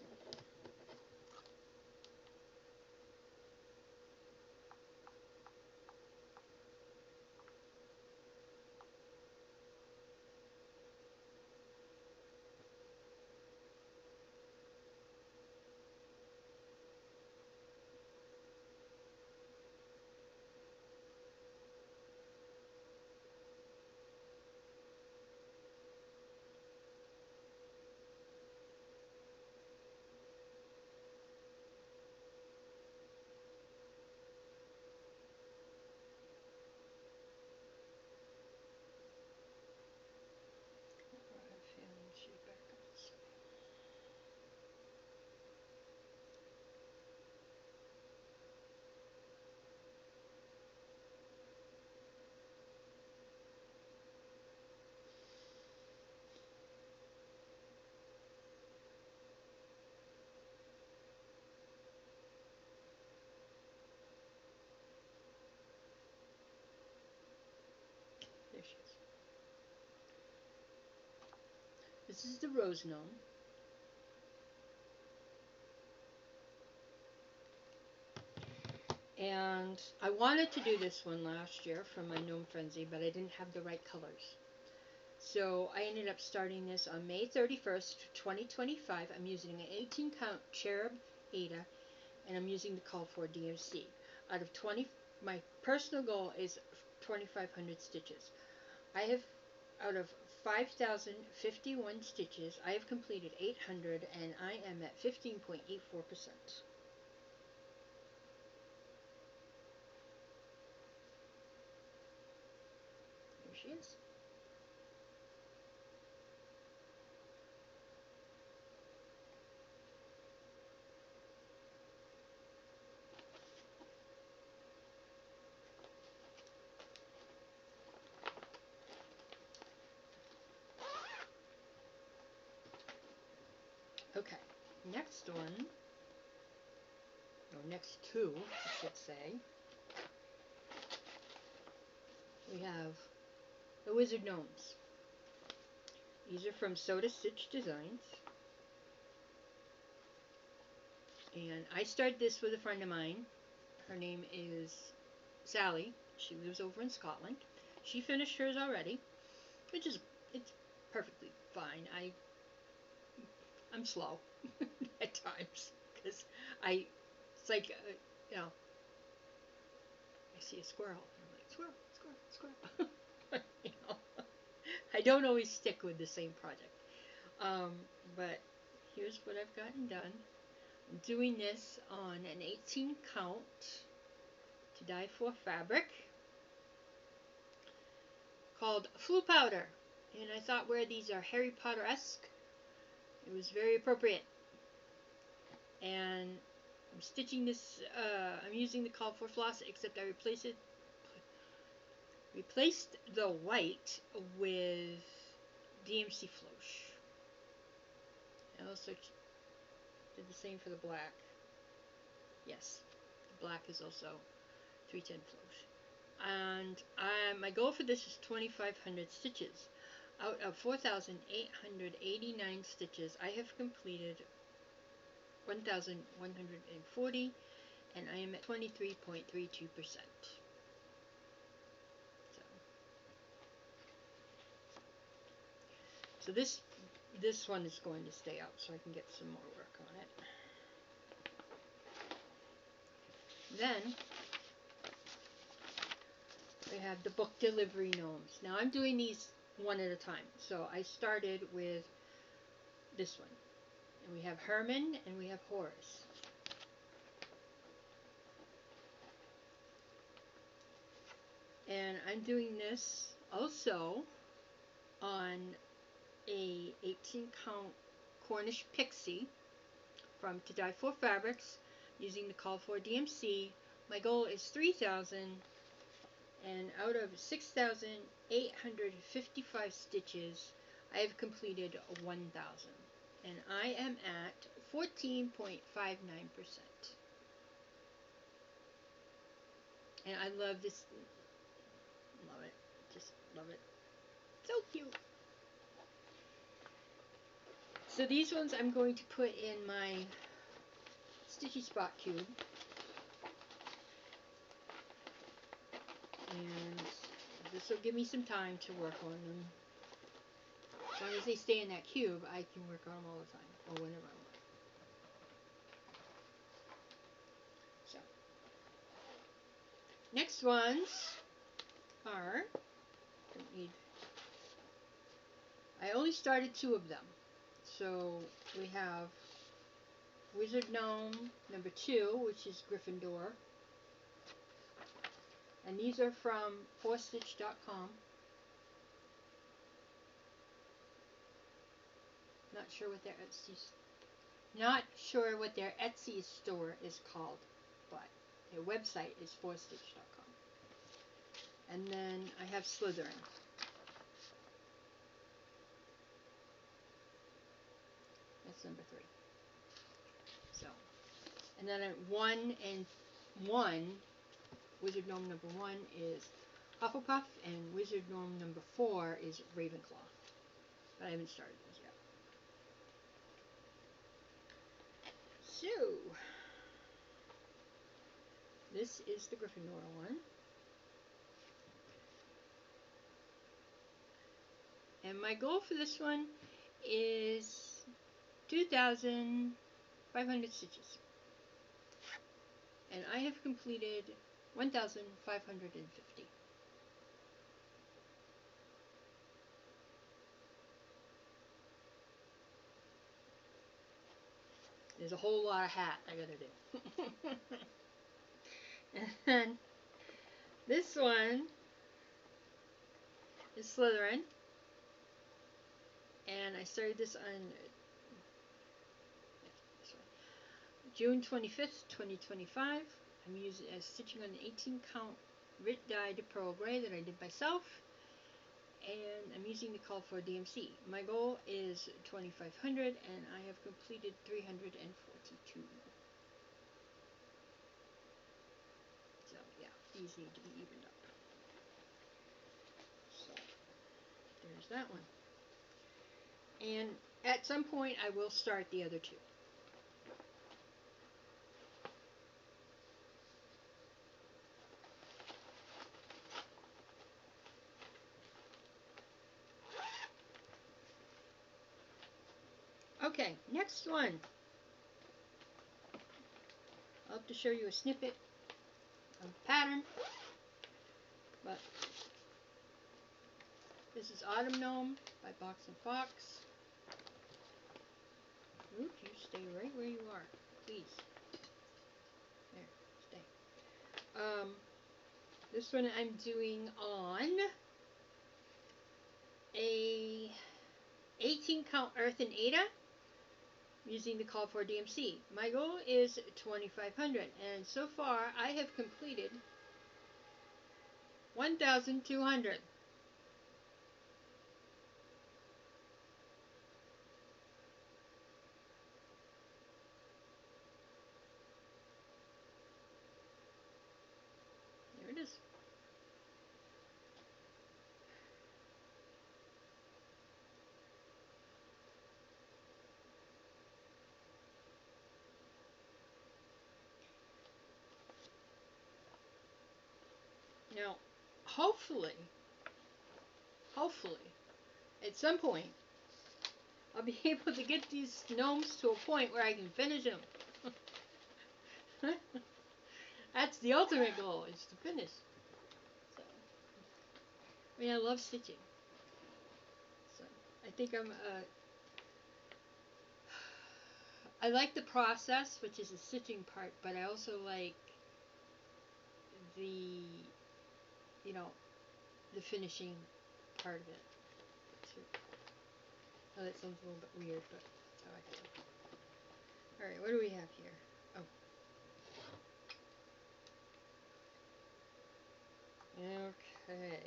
There she is. This is the Rose Gnome. And I wanted to do this one last year for my Gnome Frenzy, but I didn't have the right colors. So I ended up starting this on May 31st, 2025. I'm using an 18 count Cherub Ada, and I'm using the call for DMC. Out of 20, my personal goal is 2,500 stitches. I have, out of 5,051 stitches, I have completed 800, and I am at 15.84%. There she is. Okay, next one, or next two, I should say, we have the Wizard Gnomes. These are from Soda Stitch Designs. And I started this with a friend of mine. Her name is Sally. She lives over in Scotland. She finished hers already, which is, it's perfectly fine. I'm slow at times because it's like, you know, I see a squirrel and I'm like, squirrel, squirrel, squirrel. You know, I don't always stick with the same project. But here's what I've gotten done. I'm doing this on an 18 count to dye for fabric called Flu Powder. And I thought where these are Harry Potter-esque, it was very appropriate. And I'm stitching this, I'm using the call for floss, except I replaced the white with DMC Floche. I also did the same for the black. Yes, the black is also 310 Floche. And my goal for this is 2,500 stitches. Out of 4,889 stitches, I have completed 1,140, and I am at 23.32%. So this one is going to stay out so I can get some more work on it. Then we have the book delivery gnomes. Now I'm doing these one at a time. So I started with this one. And we have Herman and we have Horace. And I'm doing this also on a 18 count Cornish pixie from To Dye For Fabrics using the call for DMC. My goal is 3,000, and out of 6,855 stitches I have completed 1,000, and I am at 14.59%. And I love this. Love it. Just love it. So cute. So these ones I'm going to put in my Stitchy Spot cube. And this will give me some time to work on them. As long as they stay in that cube, I can work on them all the time, or whenever I want. So, next ones are, I only started 2 of them. So we have Wizard Gnome number 2, which is Gryffindor. And these are from FlossTube.com. Not sure what their Etsy store is called, but their website is FlossTube.com. And then I have Slytherin. That's number 3. So, and then at 1 and 1, Wizard Gnome number 1 is Hufflepuff, and Wizard Gnome number 4 is Ravenclaw. But I haven't started those yet. So, this is the Gryffindor one. And my goal for this one is 2,500 stitches. And I have completed 1,550. There's a whole lot of hat I gotta do. And this one is Slytherin. And I started this on June 25th, 2025. I'm using stitching on an 18 count Rit dyed Pearl Gray that I did myself. And I'm using the call for DMC. My goal is 2,500, and I have completed 342. So yeah, these need to be evened up. So there's that one. And at some point I will start the other 2. Okay, next one. I'll have to show you a snippet of the pattern, but this is Autumn Gnome by Box and Fox. Oops, you stay right where you are, please. There, stay. This one I'm doing on a 18 count Earth and Ada using the call for DMC. My goal is 2,500, and so far I have completed 1,200. There it is. Now, hopefully, at some point, I'll be able to get these gnomes to a point where I can finish them. That's the ultimate goal, is to finish. So, I mean, I love stitching. So, I think I like the process, which is the stitching part, but I also like the, you know, the finishing part of it, too. Oh, that sounds a little bit weird, but that's how I feel. Alright, what do we have here? Oh. Okay.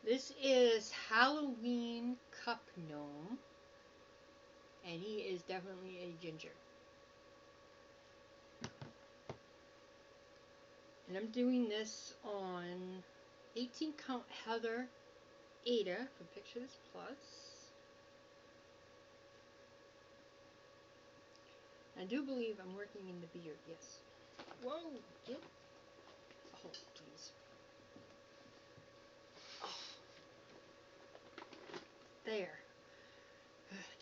This is Halloween Cup Gnome, and he is definitely a ginger. And I'm doing this on 18 count Heather Ada from Pictures Plus. I do believe I'm working in the beard, yes. Whoa! Get. Oh, jeez. Oh. There.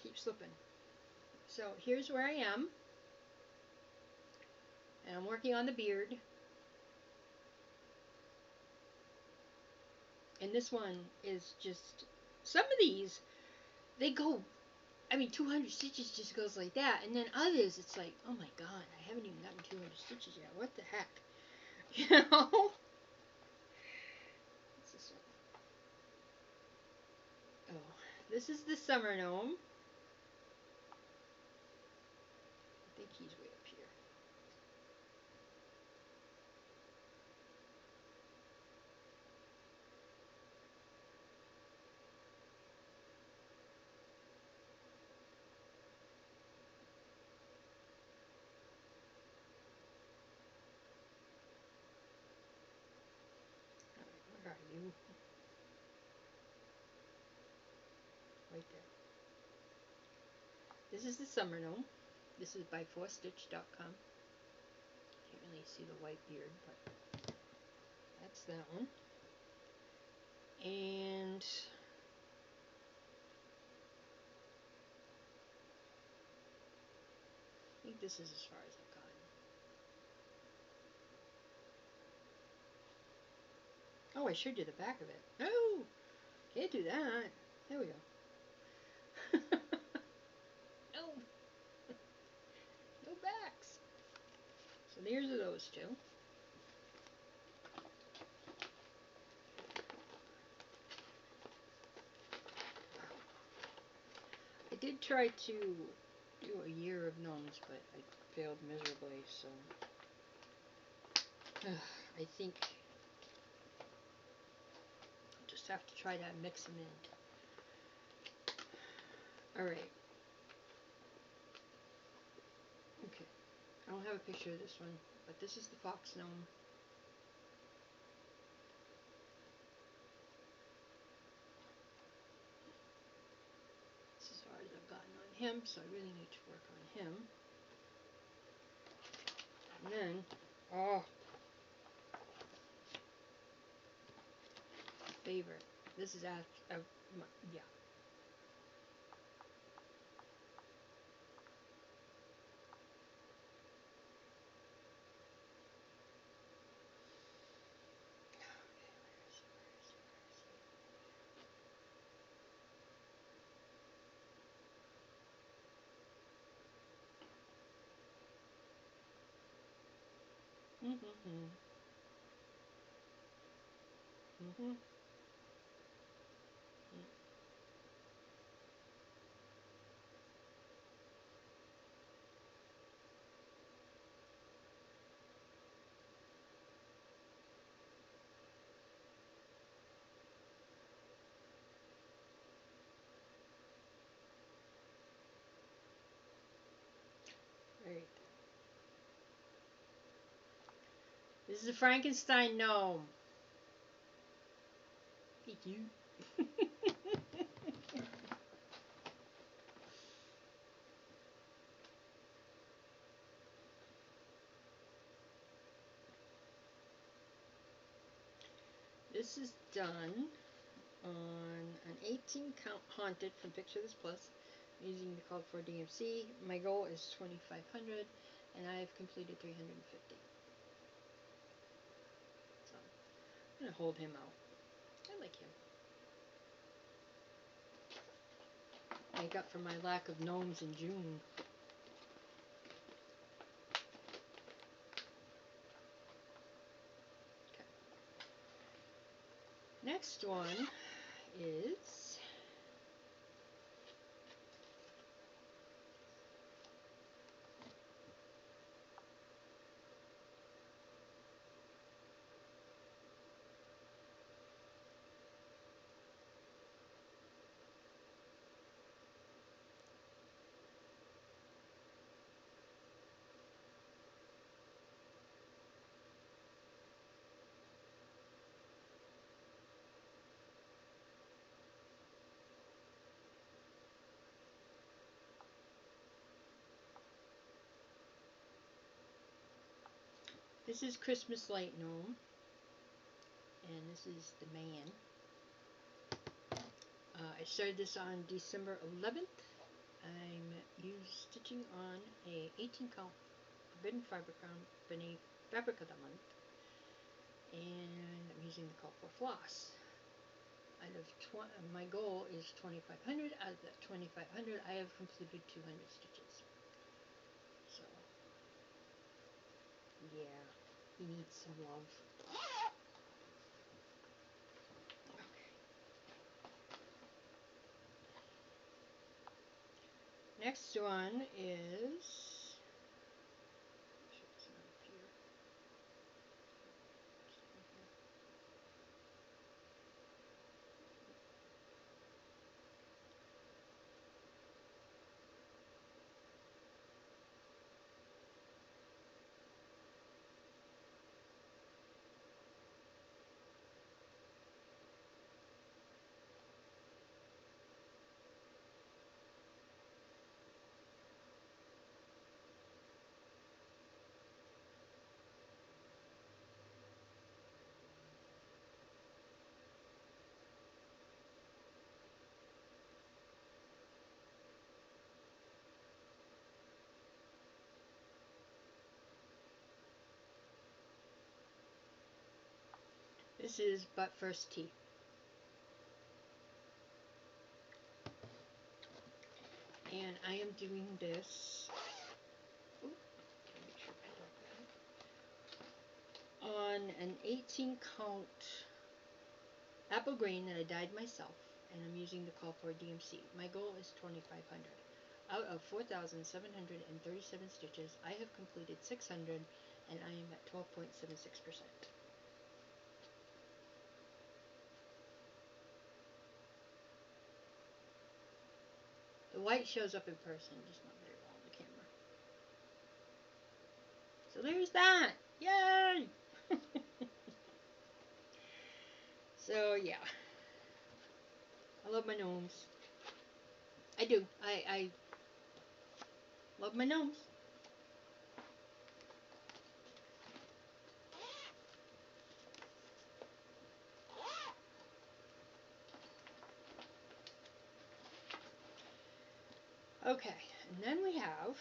Keep slipping. So here's where I am. And I'm working on the beard. And this one is just, some of these, they go, I mean, 200 stitches just goes like that. And then others, it's like, oh my god, I haven't even gotten 200 stitches yet. What the heck? You know? What's this one? Oh, this is the summer gnome. I think he's way up here. Where are you? Right there. This is the summer gnome. This is by FlossTube.com. Can't really see the white beard, but that's that one. And I think this is as far as I've gotten. Oh, I showed you the back of it. Oh, can't do that. There we go. No. No backs. So there's those two. I did try to do a year of gnomes, but I failed miserably, so I think I'll just have to try to mix them in. Alright. Okay. I don't have a picture of this one, but this is the fox gnome. This is as far as I've gotten on him, so I really need to work on him. And then, oh, favorite. This is yeah. Right. This is a Frankenstein gnome. Thank you. This is done on an 18 count haunted from Picture This Plus using the called for DMC. My goal is 2,500 and I've completed 350. So I'm going to hold him out. I like him. Make up for my lack of gnomes in June. Okay. Next one is this is Christmas Light Gnome, and this is the man. I started this on December 11th. I'm stitching on a 18 count Forbidden Fabric Fabric of the Month, and I'm using the call for floss. Out of my goal is 2,500. Out of that 2,500, I have completed 200 stitches. So, yeah, he needs some love. Next one is But First Tea. And I am doing this on an 18 count apple green that I dyed myself, and I'm using the call for DMC. My goal is 2,500. Out of 4,737 stitches, I have completed 600, and I am at 12.76%. The white shows up in person, just not very well on the camera. So there's that! Yay! So yeah, I love my gnomes. I do. I love my gnomes. Okay, and then we have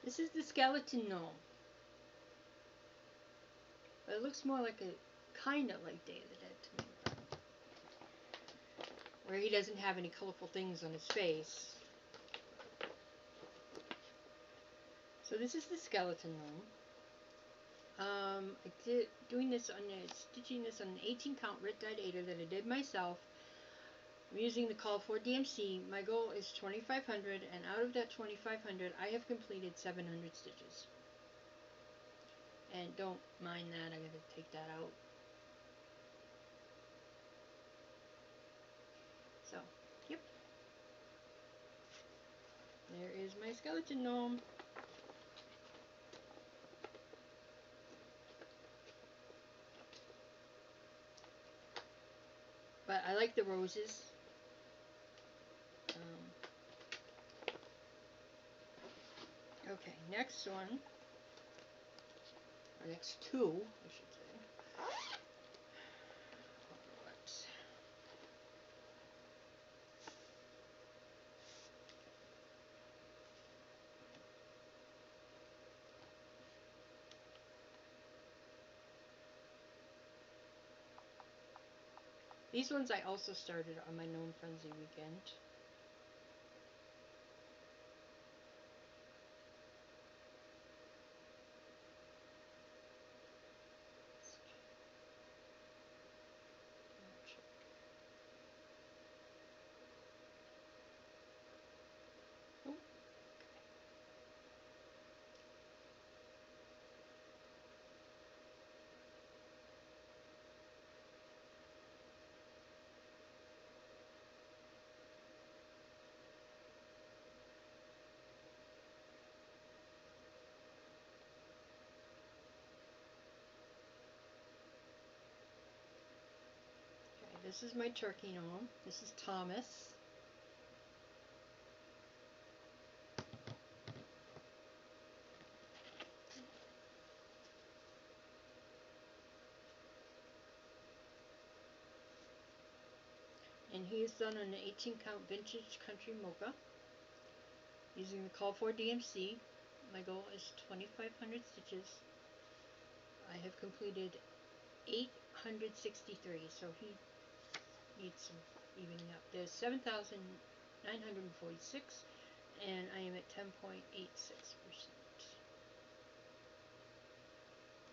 this is the skeleton gnome. But it looks more like kind of like Day of the Dead to me. Where he doesn't have any colorful things on his face. So this is the skeleton gnome. Stitching this on an 18 count Rit Dyed Ada that I did myself. I'm using the call for DMC. My goal is 2,500, and out of that 2,500, I have completed 700 stitches. And don't mind that, I gotta take that out. So, yep. There is my skeleton gnome. like the roses. Okay, next one, or next two, I should say. What? These ones I also started on my Gnome Frenzy weekend. This is my turkey gnome. This is Thomas. And he is done on an 18 count vintage country mocha using the call for DMC. My goal is 2,500 stitches. I have completed 863, so he needs some evening up. There's 7,946, and I am at 10.86%.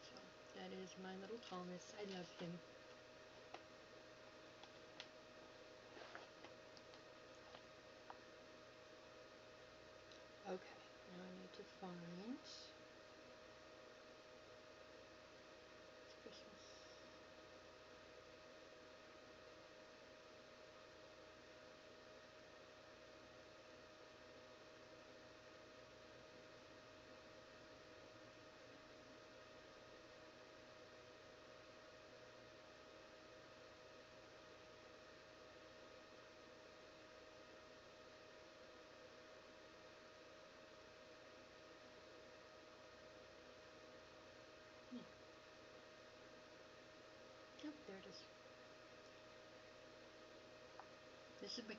So that is my little Thomas. I love him. Okay, now I need to find Christmas. Oh, there it is. This is my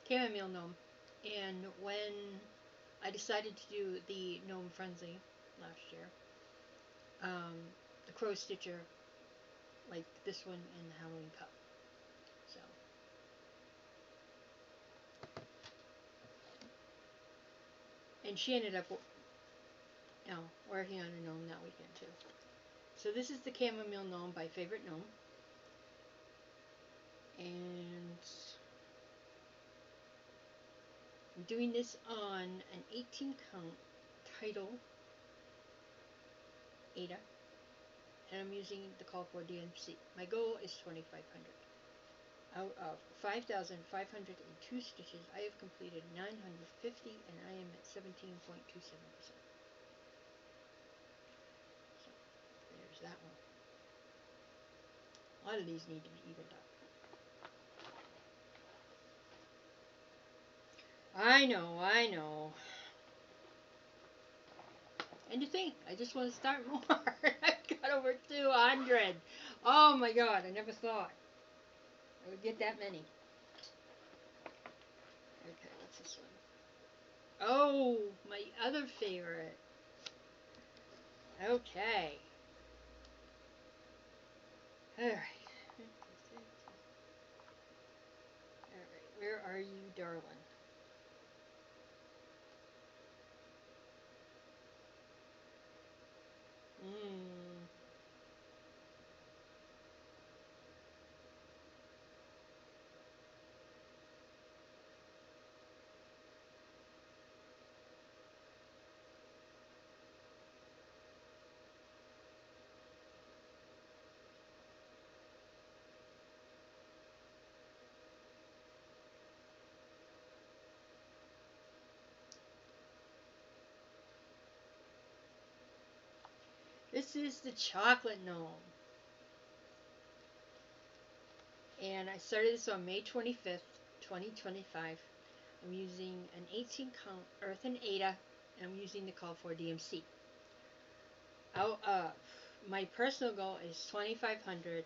chamomile gnome. And when I decided to do the Gnome Frenzy last year, the Crow Stitcher, like this one in the Halloween Cup. So. And she ended up working on a gnome that weekend too. So this is the chamomile gnome by Favorite Gnome. And I'm doing this on an 18 count title Ada, and I'm using the call for DMC. My goal is 2,500. Out of 5,502 stitches, I have completed 950, and I am at 17.27%. So there's that one. A lot of these need to be evened up. I know. And to think, I just want to start more. I've got over 200. Oh my god, I never thought I would get that many. Okay, what's this one? Oh, my other favorite. Okay. Alright. Alright, where are you, darling? This is the chocolate gnome. And I started this on May 25th, 2025. I'm using an 18 count earthen Ada, and I'm using the call for DMC. My personal goal is 2,500,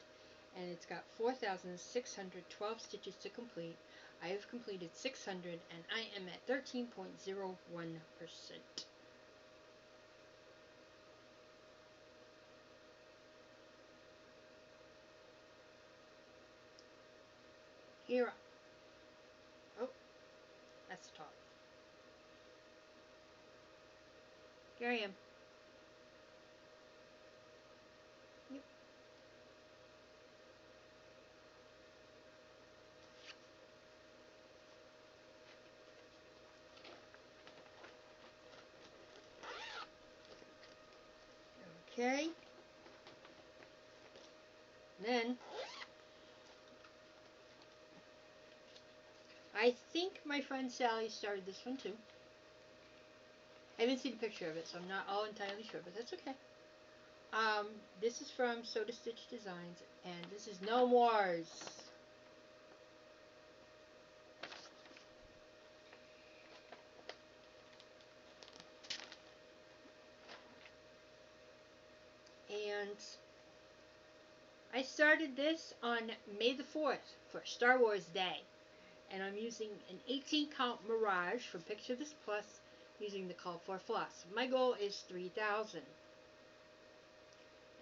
and it's got 4,612 stitches to complete. I have completed 600, and I am at 13.01%. Here, oh, that's the top. Here I am. Yep. Okay. Then, I think my friend Sally started this one too. I haven't seen a picture of it, so I'm not all entirely sure, but that's okay. This is from Soda Stitch Designs, and this is No Mores. And I started this on May the 4th for Star Wars Day. And I'm using an 18 count Mirage from Picture This Plus using the call for floss. My goal is 3,000.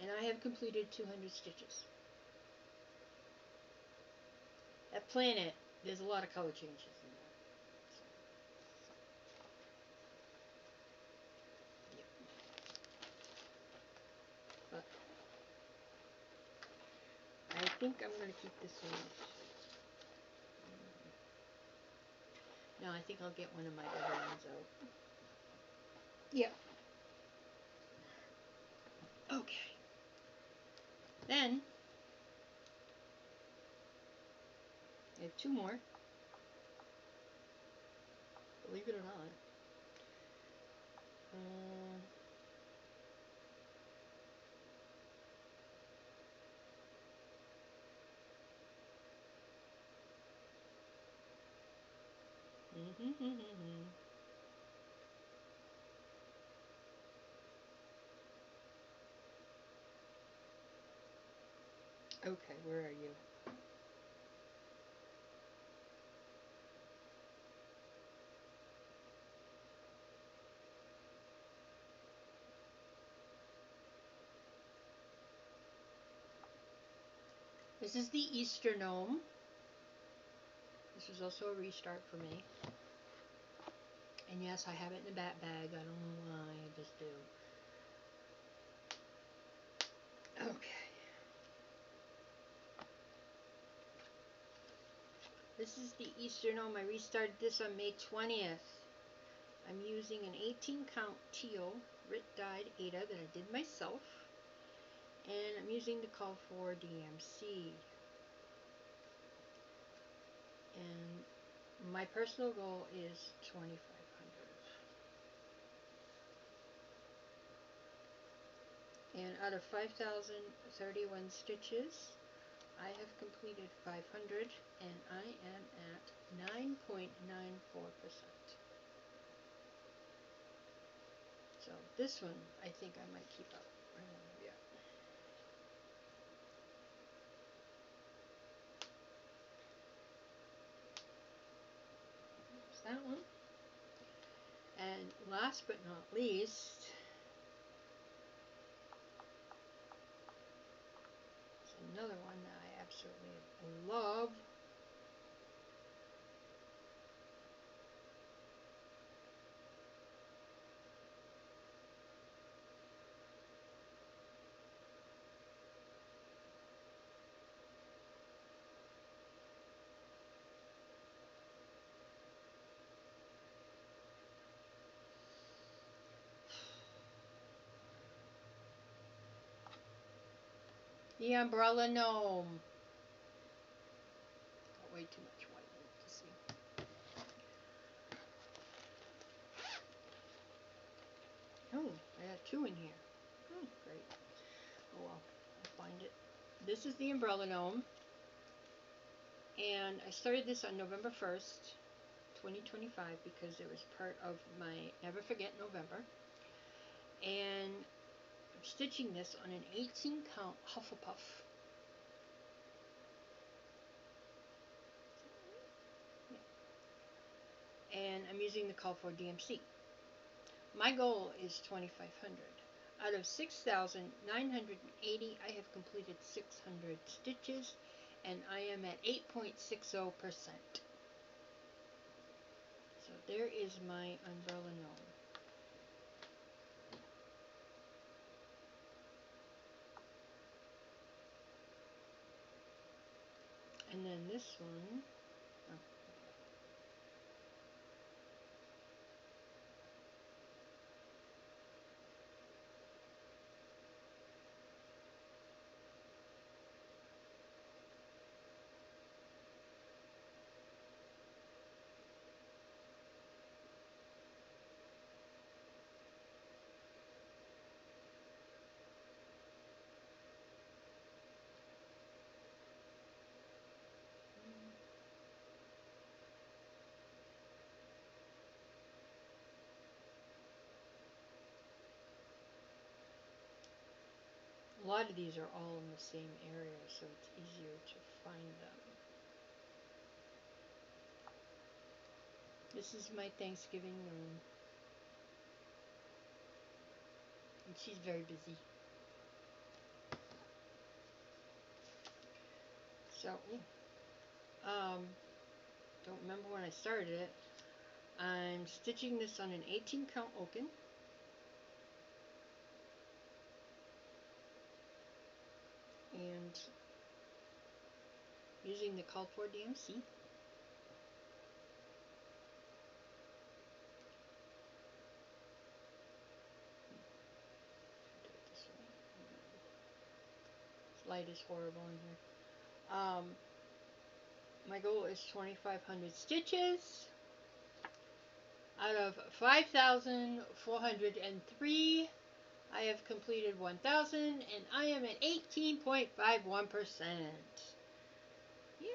And I have completed 200 stitches. At Planet, there's a lot of color changes in there. But I think I'm going to keep this one. No, I think I'll get one of my other ones out. Yep. Okay. Then, I have two more. Believe it or not. Okay, where are you? This is the Easter gnome. This was also a restart for me. And yes, I have it in a bat bag. I don't know why, I just do. Okay. This is the Easter gnome. I restarted this on May 20th. I'm using an 18 count teal Rit dyed Ada that I did myself. And I'm using the call for DMC. And my personal goal is 2,500. And out of 5,031 stitches, I have completed 500, and I am at 9.94%. So this one, I think I might keep up. I don't know yet. There's that one. And last but not least, is another one that I absolutely love. The Umbrella Gnome. Got way too much white in it to see. Oh, I got two in here. Oh, great. Oh well, I'll find it. This is the Umbrella Gnome. And I started this on November 1st, 2025, because it was part of my Never Forget November. And I'm stitching this on an 18 count Hufflepuff. And I'm using the Call for DMC. My goal is 2,500. Out of 6,980, I have completed 600 stitches, and I am at 8.60%. So there is my umbrella gnome. And then this one, oh, a lot of these are all in the same area, so it's easier to find them. This is my Thanksgiving gnome. And she's very busy. So, don't remember when I started it. I'm stitching this on an 18 count oaken. And using the Call for DMC. This light is horrible in here. My goal is 2,500 stitches. Out of 5,403, I have completed 1,000, and I am at 18.51%. Yay!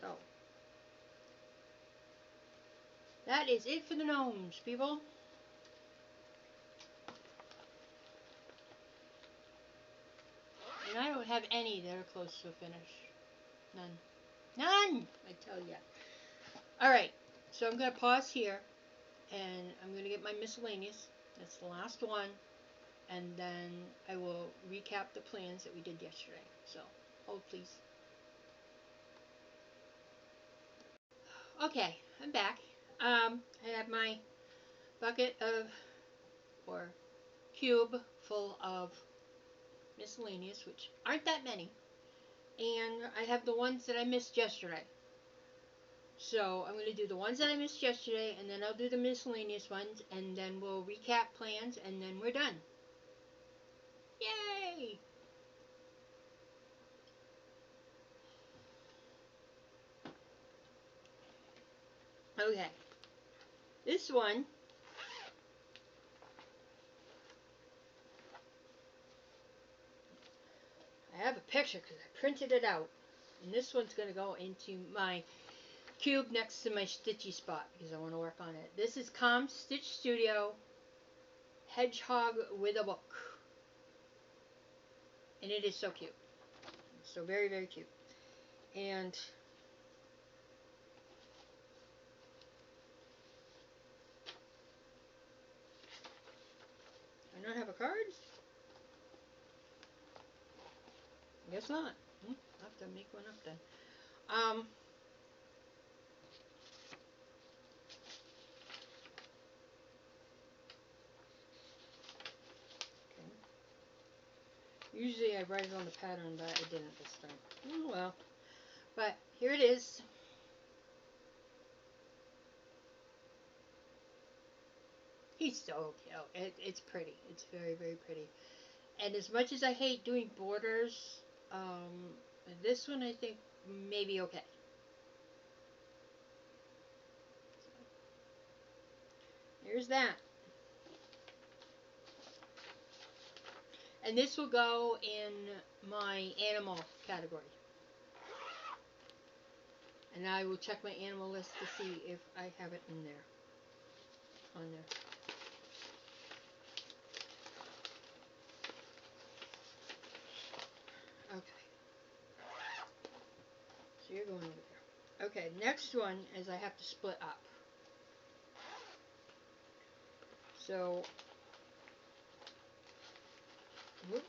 So, that is it for the gnomes, people. And I don't have any that are close to a finish. None. None! I tell ya. Alright, so I'm going to pause here, and I'm going to get my miscellaneous. That's the last one. And then I will recap the plans that we did yesterday. So, hold please. Okay, I'm back. I have my bucket of, or cube full of miscellaneous, which aren't that many. And I have the ones that I missed yesterday. So I'm going to do the ones that I missed yesterday, and then I'll do the miscellaneous ones, and then we'll recap plans, and then we're done. Yay! Okay. This one, I have a picture because I printed it out. And this one's going to go into my cube next to my stitchy spot because I want to work on it. This is Calm Stitch Studio Hedgehog with a book. And it is so cute. So very, very cute. And I don't have a card? I guess not. I'll have to make one up then. Okay. Usually I write it on the pattern, but I didn't this time. Oh well. But here it is. He's so cute. It's pretty. It's very, very pretty. And as much as I hate doing borders, this one I think may be okay. Here's that. And this will go in my animal category. And I will check my animal list to see if I have it in there. On there. Okay. So you're going over there. Okay, next one is I have to split up. So, whoop.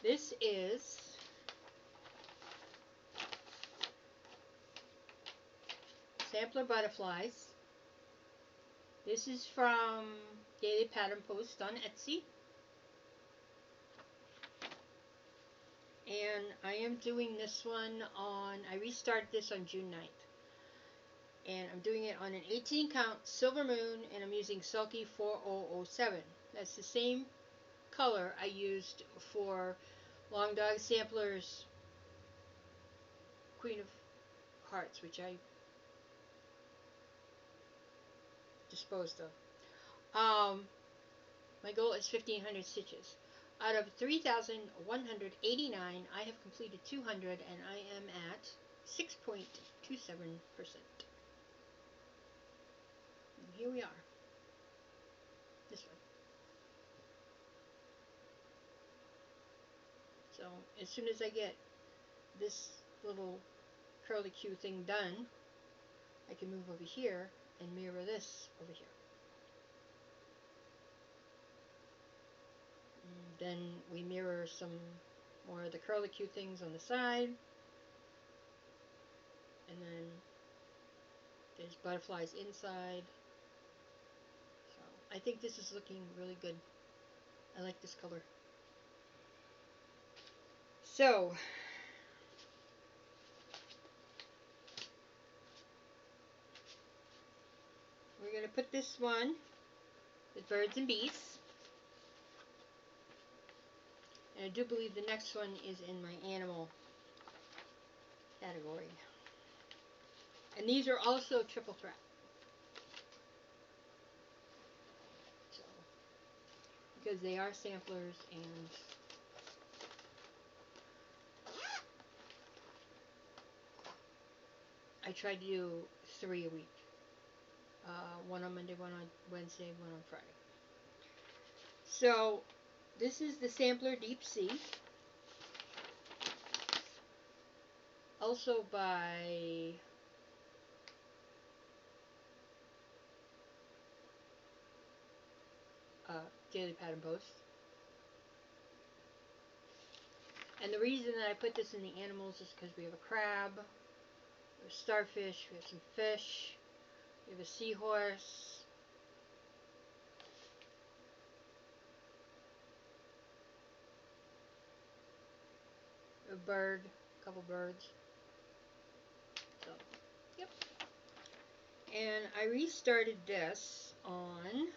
This is sampler butterflies. This is from Daily Pattern Post on Etsy. And I am doing this one on, I restarted this on June 9th. And I'm doing it on an 18 count silver moon, and I'm using Sulky 4007. That's the same color I used for Long Dog Sampler's Queen of Hearts, which I disposed of. My goal is 1,500 stitches. Out of 3,189, I have completed 200, and I am at 6.27%. Here we are. This one. So as soon as I get this little curly Q thing done, I can move over here and mirror this over here. And then we mirror some more of the curly Q things on the side. And then there's butterflies inside. So I think this is looking really good. I like this color. So we're going to put this one with birds and bees. And I do believe the next one is in my animal category. And these are also triple threat. So, because they are samplers, and I try to do 3 a week. One on Monday, one on Wednesday, one on Friday. So this is the sampler Deep Sea. Also by Daily Pattern Post. And the reason that I put this in the animals is because we have a crab, we have a starfish, we have some fish, we have a seahorse, a bird, a couple birds. So, yep. And I restarted this on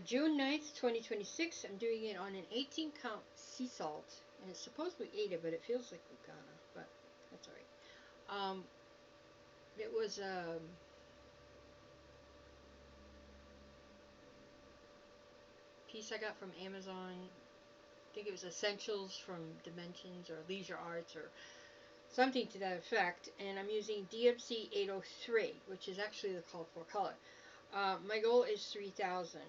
June 9th, 2026. I'm doing it on an 18 count sea salt. And it's supposedly Ada, but it feels like Lucana. But that's alright. It was piece I got from Amazon. I think it was Essentials from Dimensions or Leisure Arts or something to that effect. And I'm using DMC 803, which is actually the call for color. My goal is 3,000.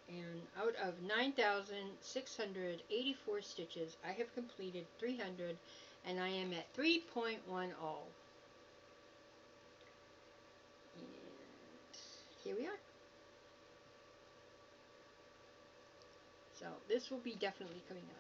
And out of 9,684 stitches, I have completed 300, and I am at 3.10. And here we are. So this will be definitely coming out.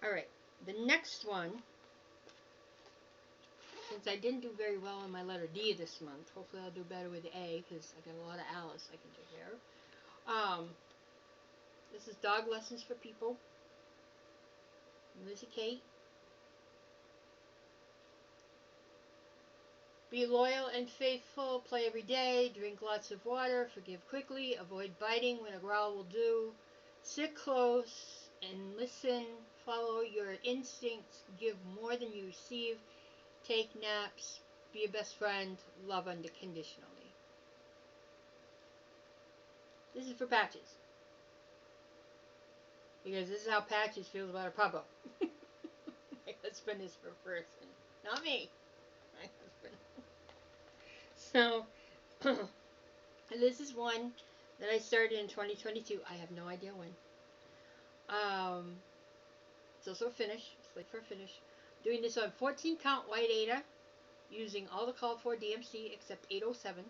Alright, the next one, since I didn't do very well on my letter D this month, hopefully I'll do better with A, because I got a lot of Alice I can do here. This is Dog Lessons for People, Lizzie Kate. Be loyal and faithful, play every day, drink lots of water, forgive quickly, avoid biting when a growl will do, sit close and listen, follow your instincts, give more than you receive, take naps, be your best friend, love unconditionally. This is for Patches. Because this is how Patches feels about her puppo. My husband is her person, not me. My husband. So, this is one that I started in 2022. I have no idea when. It's also a finish. It's like for a finish. Doing this on 14 count white Ada, using all the called for DMC except 807.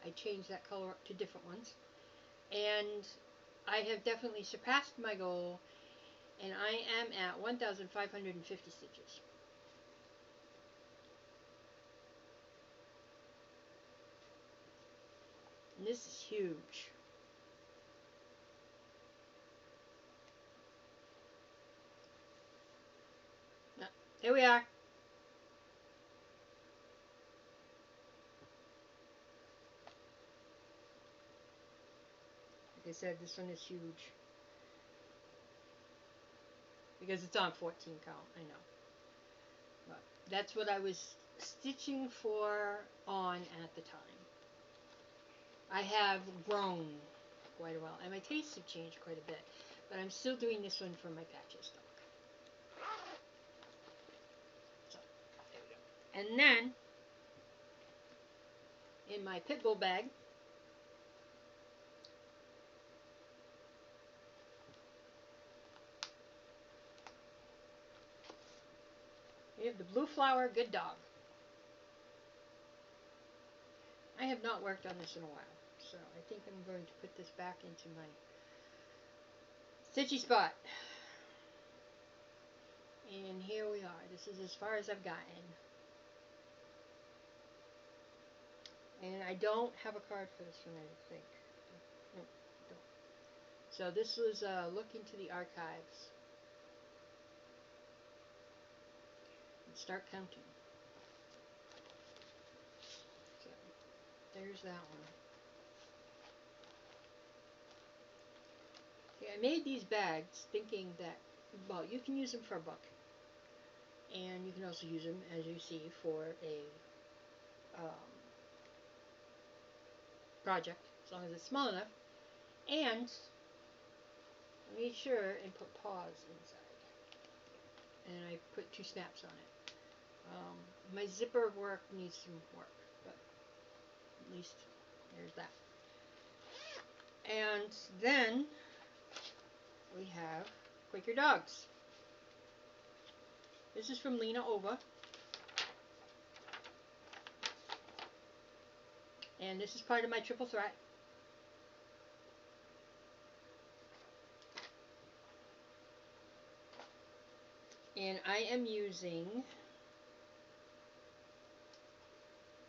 I changed that color up to different ones. And I have definitely surpassed my goal, and I am at 1,550 stitches. And this is huge. Here we are. Like I said, this one is huge. Because it's on 14 count, I know. But that's what I was stitching for on at the time. I have grown quite a while, and my tastes have changed quite a bit. But I'm still doing this one for my Patches dog. So, there we go. And then, in my pit bull bag, we have the Blue Flower Good Dog. I have not worked on this in a while, so I think I'm going to put this back into my stitchy spot. And here we are. This is as far as I've gotten. And I don't have a card for this one, I think. No, I don't. So this was a look into the archives. And start counting. So there's that one. See, I made these bags thinking that, well, you can use them for a buck. And you can also use them, as you see, for a project, as long as it's small enough. And I made sure and put paws inside. And I put 2 snaps on it. My zipper work needs some work, but at least there's that. And then we have Quaker Dogs. This is from Lena Ova. And this is part of my triple threat. And I am using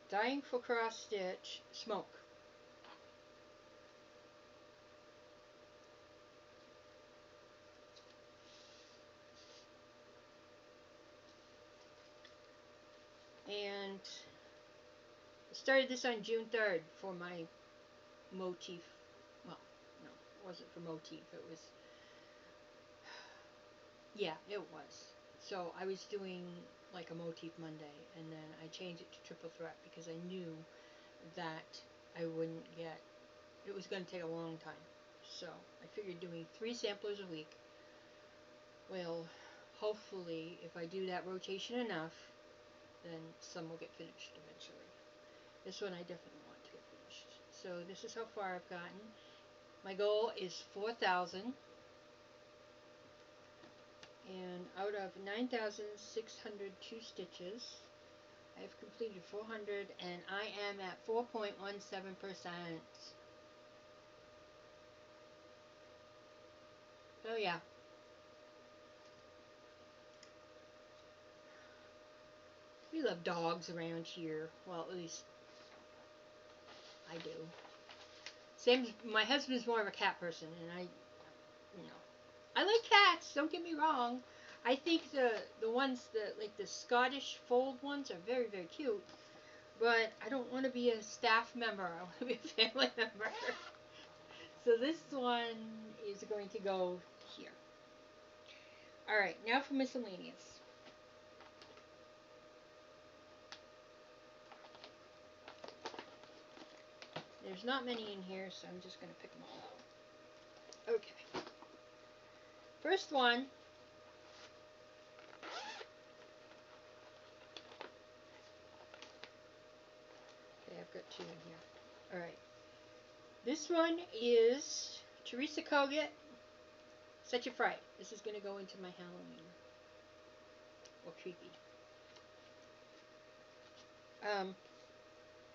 Dying for Cross Stitch Smoke. And I started this on June 3rd for my motif. Well, no, it wasn't for motif. It was, yeah, it was. So I was doing like a motif Monday, and then I changed it to triple threat because I knew that I wouldn't get, it was going to take a long time. So I figured doing 3 samplers a week will hopefully, if I do that rotation enough, then some will get finished eventually. This one I definitely want to get finished. So this is how far I've gotten. My goal is 4,000. And out of 9,602 stitches, I have completed 400, and I am at 4.17%. So yeah. We love dogs around here. Well, at least I do. Same, my husband's more of a cat person, and I like cats, don't get me wrong. I think the ones that, like the Scottish fold ones, are very, very cute. but I don't want to be a staff member. I want to be a family member. So this one is going to go here. Alright, now for miscellaneous. There's not many in here, so I'm just going to pick them all out. Okay. First one. Okay, I've got two in here. Alright. This one is Teresa Kogut, Such a Fright. This is going to go into my Halloween. Or creepy.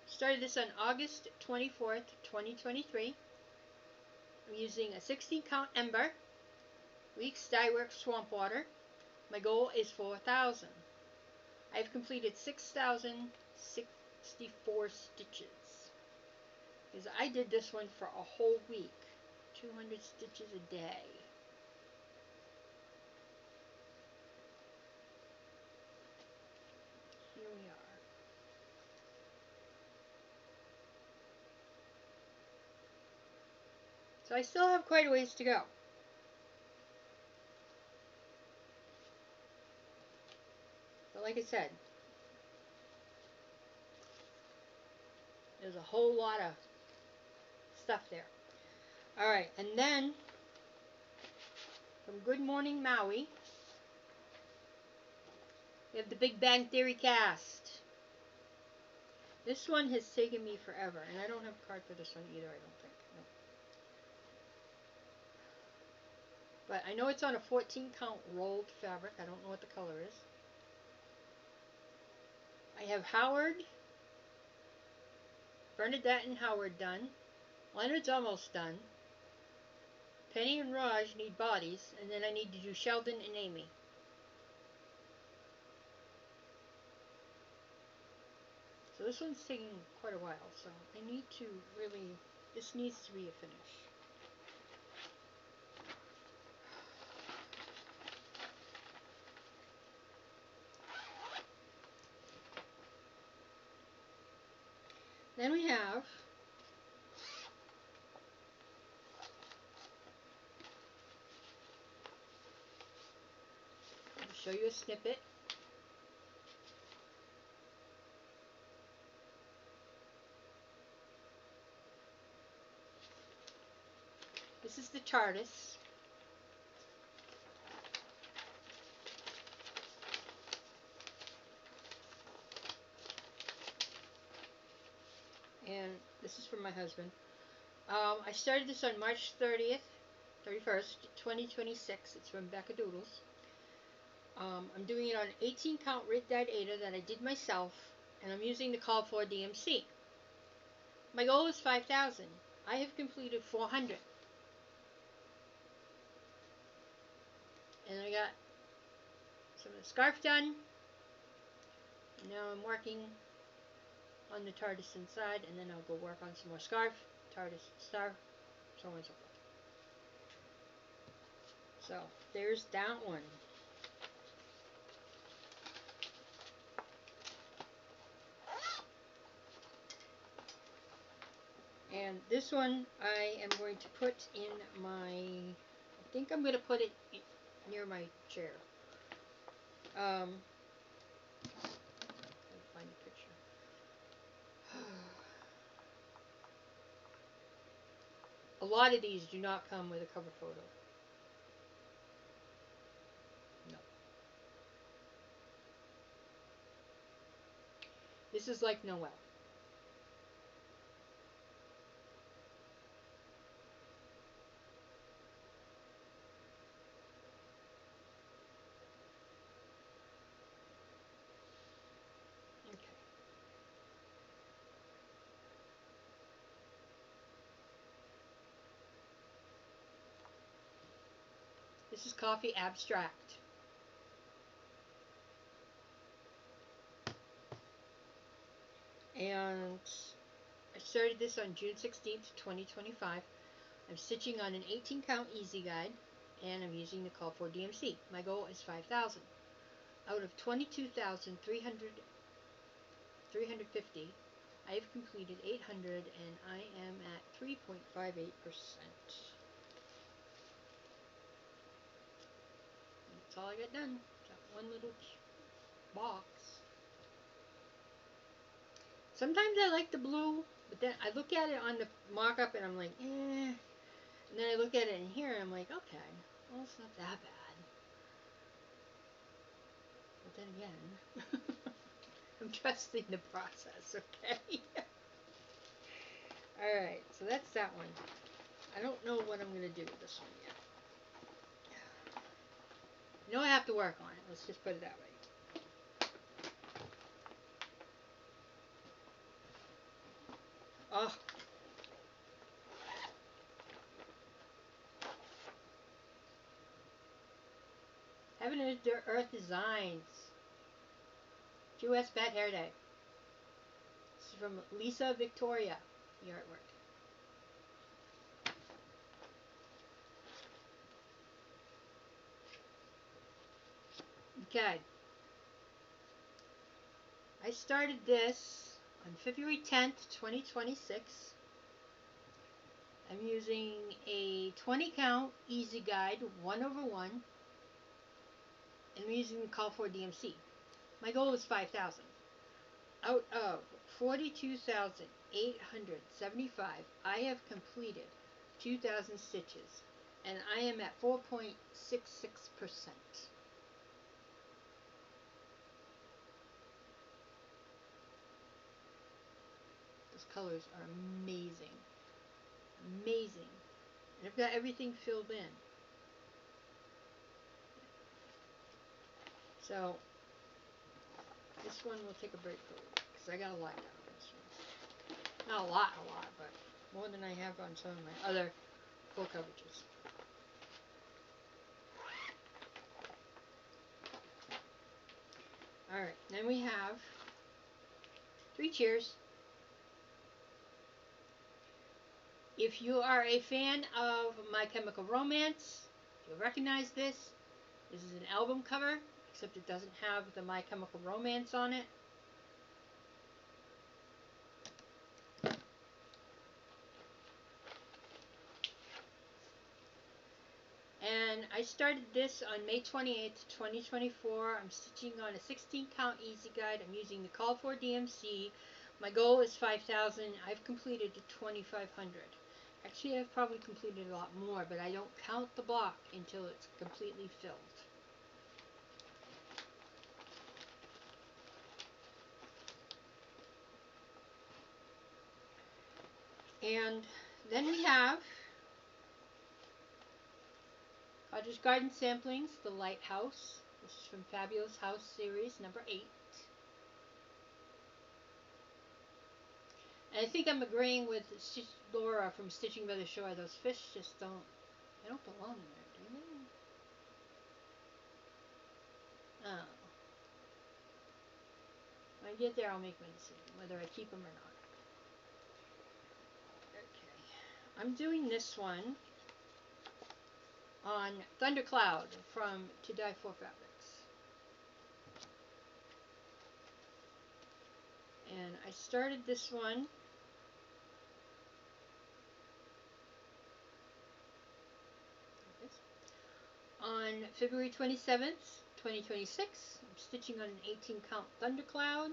Started this on August 24th, 2023. I'm using a 16 count ember, Weeks Dyeworks Swamp Water. My goal is 4,000. I've completed 6,064 stitches. Because I did this one for a whole week. 200 stitches a day. Here we are. So I still have quite a ways to go. But like I said, there's a whole lot of stuff there. Alright, and then from Good Morning Maui, we have the Big Bang Theory cast. This one has taken me forever, and I don't have a card for this one either, I don't think. No. But I know it's on a 14 count rolled fabric. I don't know what the color is. I have Howard, Bernadette and Howard done. Leonard's almost done. Penny and Raj need bodies, and then I need to do Sheldon and Amy. So this one's taking quite a while, so I need to really, this needs to be a finish. Then we have I'll show you a snippet. This is the TARDIS. And this is from my husband. I started this on March 31st, 2026. It's from Becca Doodles. I'm doing it on 18 count Rit Dyed Ada that I did myself, and I'm using the call for DMC. My goal is 5,000. I have completed 400. And I got some of the scarf done. Now I'm working on the TARDIS inside, and then I'll go work on some more scarf, TARDIS star, so on and so forth. So there's that one. And this one I am going to put in my, I think I'm going to put it near my chair. I'll find a picture. A lot of these do not come with a cover photo. No. This is like Noel. This is Coffee Abstract. And I started this on June 16th, 2025. I'm stitching on an 18 count easy guide, and I'm using the call for DMC. My goal is 5,000. Out of 22,300 350. I have completed 800 and I am at 3.58%. That's all I got done. Got one little box. Sometimes I like the blue, but then I look at it on the mock-up and I'm like, eh. And then I look at it in here and I'm like, okay, well, it's not that bad. But then again, I'm trusting the process, okay? Alright, so that's that one. I don't know what I'm going to do with this one yet. You know I have to work on it. Let's just put it that way. Oh. Heaven and Earth Designs. QS Bad Hair Day. This is from Lisa Victoria, the artwork. Okay. I started this on February 10th, 2026. I'm using a 20 count easy guide 1/1. And I'm using the call for DMC. My goal is 5,000. Out of 42,875, I have completed 2,000 stitches. And I am at 4.66%. Those colors are amazing. Amazing. And I've got everything filled in. So, this one will take a break for a week, because I got a lot done on this one. Not a lot, but more than I have on some of my other full coverages. Alright, then we have 3 cheers. If you are a fan of My Chemical Romance, you'll recognize this. This is an album cover, except it doesn't have the My Chemical Romance on it. And I started this on May 28th, 2024. I'm stitching on a 16 count easy guide. I'm using the call for DMC. My goal is 5,000. I've completed 2,500. Actually, I've probably completed a lot more, but I don't count the block until it's completely filled. And then we have Cottage Garden Samplings, The Lighthouse. This is from Fabulous House Series number 8. And I think I'm agreeing with Laura from Stitching by the Shore. Those fish just don't belong there, do they? Oh. When I get there, I'll make my decision, whether I keep them or not. Okay. I'm doing this one on Thundercloud from To Die For Fabrics. And I started this one on February 27th, 2026. I'm stitching on an 18 count Thundercloud.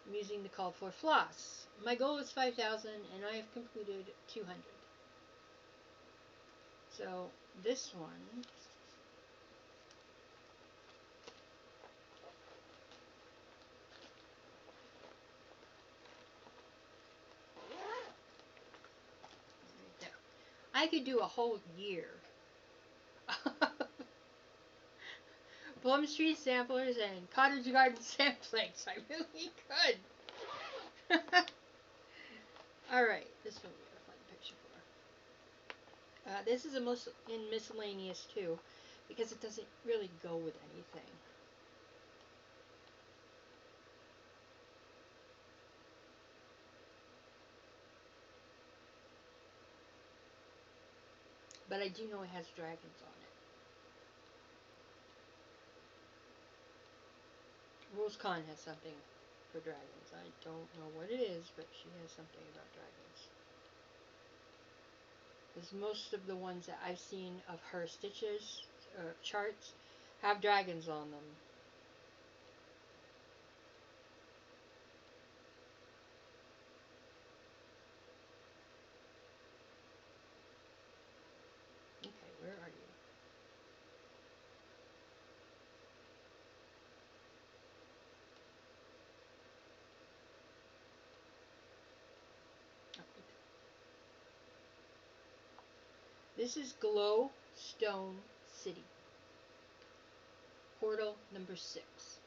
I'm using the call for floss. My goal is 5,000 and I have completed 200. So this one right there. I could do a whole year. Plum Street samplers and Cottage Garden samplings. I really could. Alright, this one we gotta find a picture for. This is in miscellaneous too, because it doesn't really go with anything. But I do know it has dragons on it. RulesCon has something for dragons. I don't know what it is, but she has something about dragons. Because most of the ones that I've seen of her stitches or charts have dragons on them. Okay, where are you? This is Glowstone City. Portal number 6.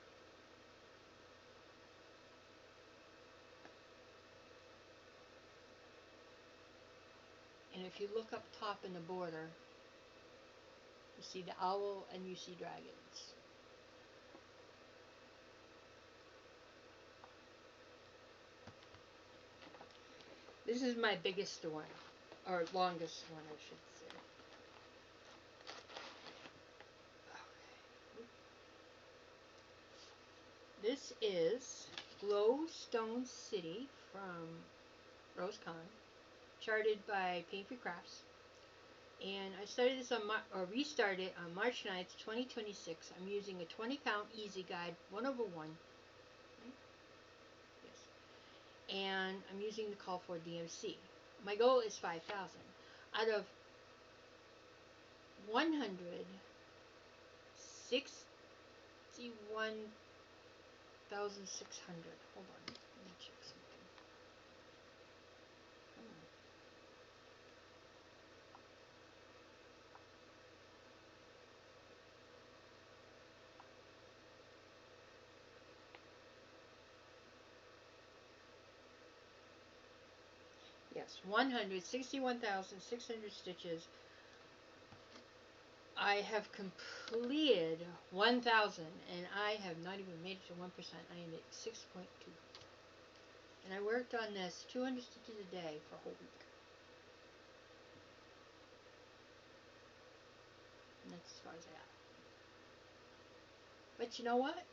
And if you look up top in the border, you see the owl and you see dragons. This is my biggest one, or longest one, I should say. This is Glowstone City from Rose Con, charted by Paint Free Crafts. And I started this on restarted on March 9th, 2026. I'm using a 20 count easy guide, 1/1. Right? Yes. And I'm using the call for DMC. My goal is 5,000. Out of 161,600. Hold on. Let me check something. Yes, 161,600 stitches. I have completed 1,000, and I have not even made it to 1%. I am at 6.2. And I worked on this 200 stitches a day for a whole week. And that's as far as I got. But you know what?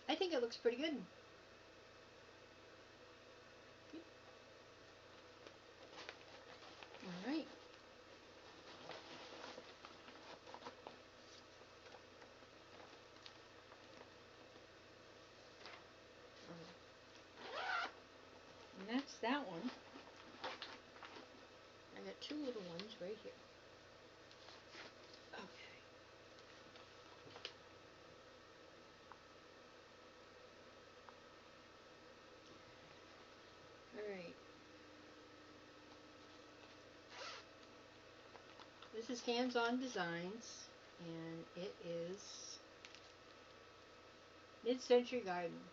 I think it looks pretty good. Alright. And that's that one. I got 2 little ones right here. Okay. Alright. This is Hands-On Designs, and it is Mid-Century Garden.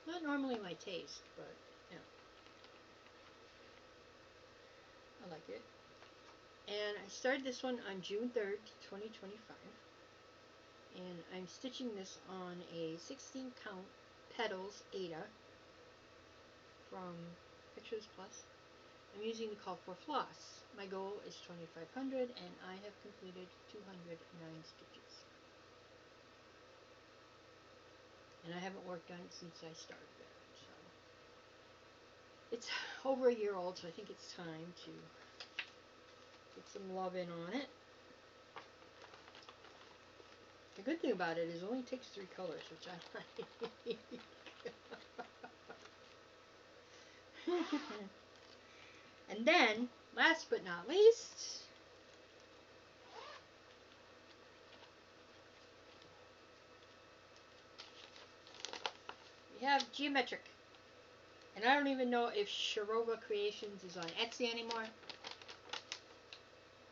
Not normally my taste, but you know, I like it. And I started this one on June 3rd, 2025. And I'm stitching this on a 16 count Petals Ada from Pictures Plus. I'm using the call for floss. My goal is 2,500, and I have completed 209 stitches. And I haven't worked on it since I started it, so it's over a year old, so I think it's time to get some love in on it. The good thing about it is it only takes 3 colors, which I like. And then, last but not least, we have Geometric. And I don't even know if Shirova Creations is on Etsy anymore.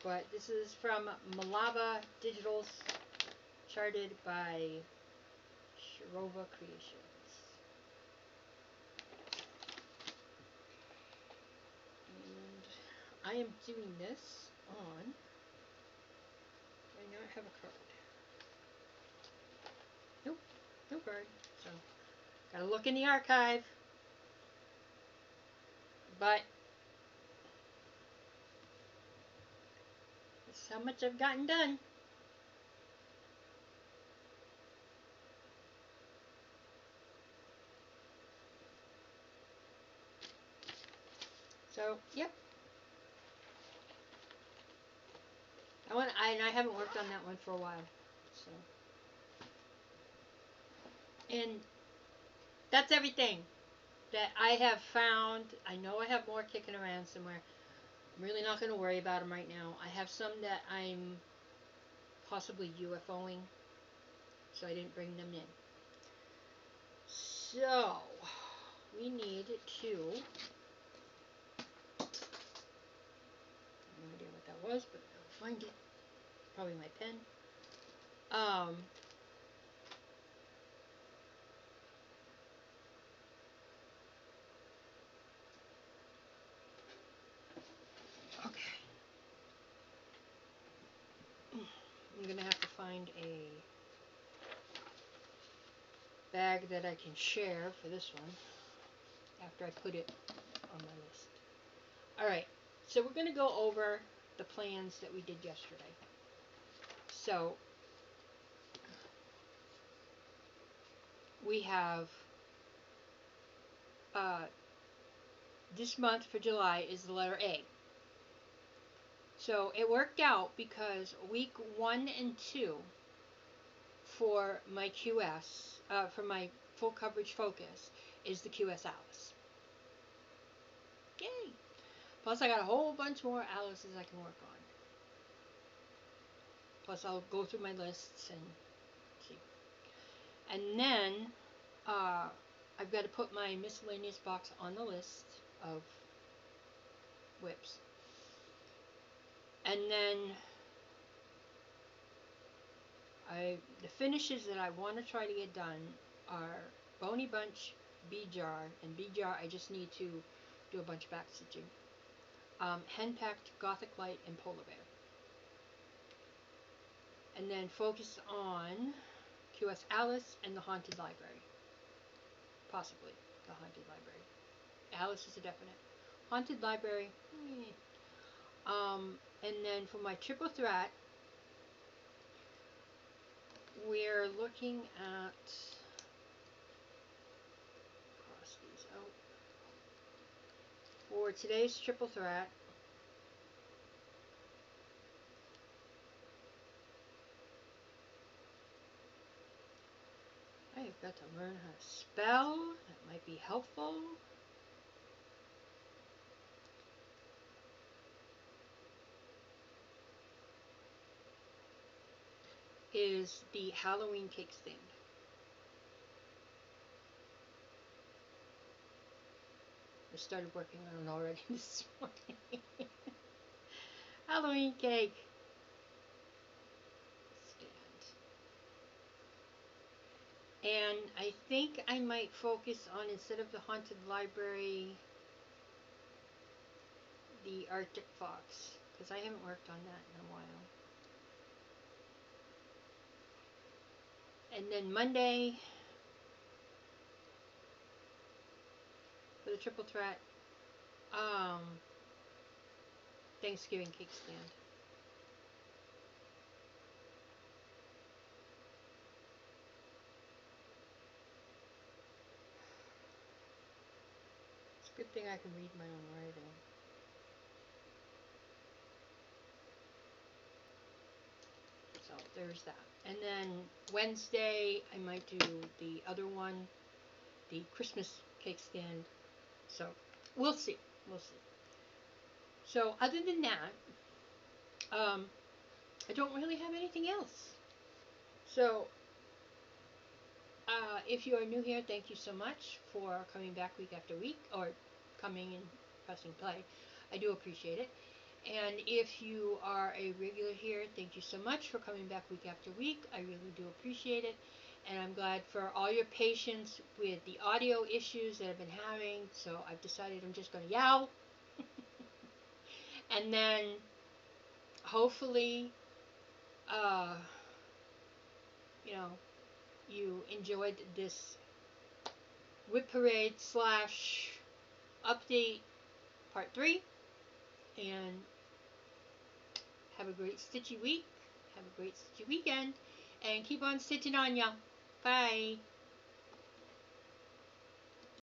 But this is from Malava Digitals, charted by Shirova Creations. And I am doing this on, I not have a card. Nope, no card. So, gotta look in the archive. But this is how much I've gotten done. I haven't worked on that one for a while. So, and that's everything that I have found. I know I have more kicking around somewhere. I'm really not going to worry about them right now. I have some that I'm possibly UFOing, so I didn't bring them in. So, we need to, no idea what that was, but I'll find it. Probably my pen. Okay. I'm going to have to find a bag that I can share for this one after I put it on my list. Alright, so we're going to go over the plans that we did yesterday. So, we have this month for July is the letter A. So it worked out because week 1 and 2 for my QS, for my full coverage focus, is the QS Alice. Yay! Plus I got a whole bunch more Alices I can work on. Plus I'll go through my lists and see. And then I've got to put my miscellaneous box on the list of WIPs. And then the finishes that I want to try to get done are Bony Bunch, B-Jar, and B-Jar I just need to do a bunch of back stitching. Henpecked, Gothic Light, and Polar Bear. And then focus on QS Alice and the Haunted Library. Possibly the Haunted Library. Alice is a definite. Haunted Library, and then for my triple threat, we're looking at, cross these out, for today's triple threat, I have got to learn how to spell. That might be helpful. Is the Halloween cake stand. I started working on it already this morning. Halloween cake stand. And I think I might focus on, instead of the Haunted Library, the Arctic Fox, because I haven't worked on that in a while. And then Monday, for the triple threat, Thanksgiving cake stand. It's a good thing I can read my own writing. So there's that. And then Wednesday, I might do the other one, the Christmas cake stand. So we'll see. We'll see. So other than that, I don't really have anything else. So if you are new here, thank you so much for coming back week after week, or coming and pressing play. I do appreciate it. And if you are a regular here, thank you so much for coming back week after week. I really do appreciate it. And I'm glad for all your patience with the audio issues that I've been having. So I've decided I'm just going to yowl. And then hopefully, you know, you enjoyed this WIP Parade / update part 3. And have a great stitchy week. Have a great stitchy weekend. And keep on stitching on, y'all. Bye.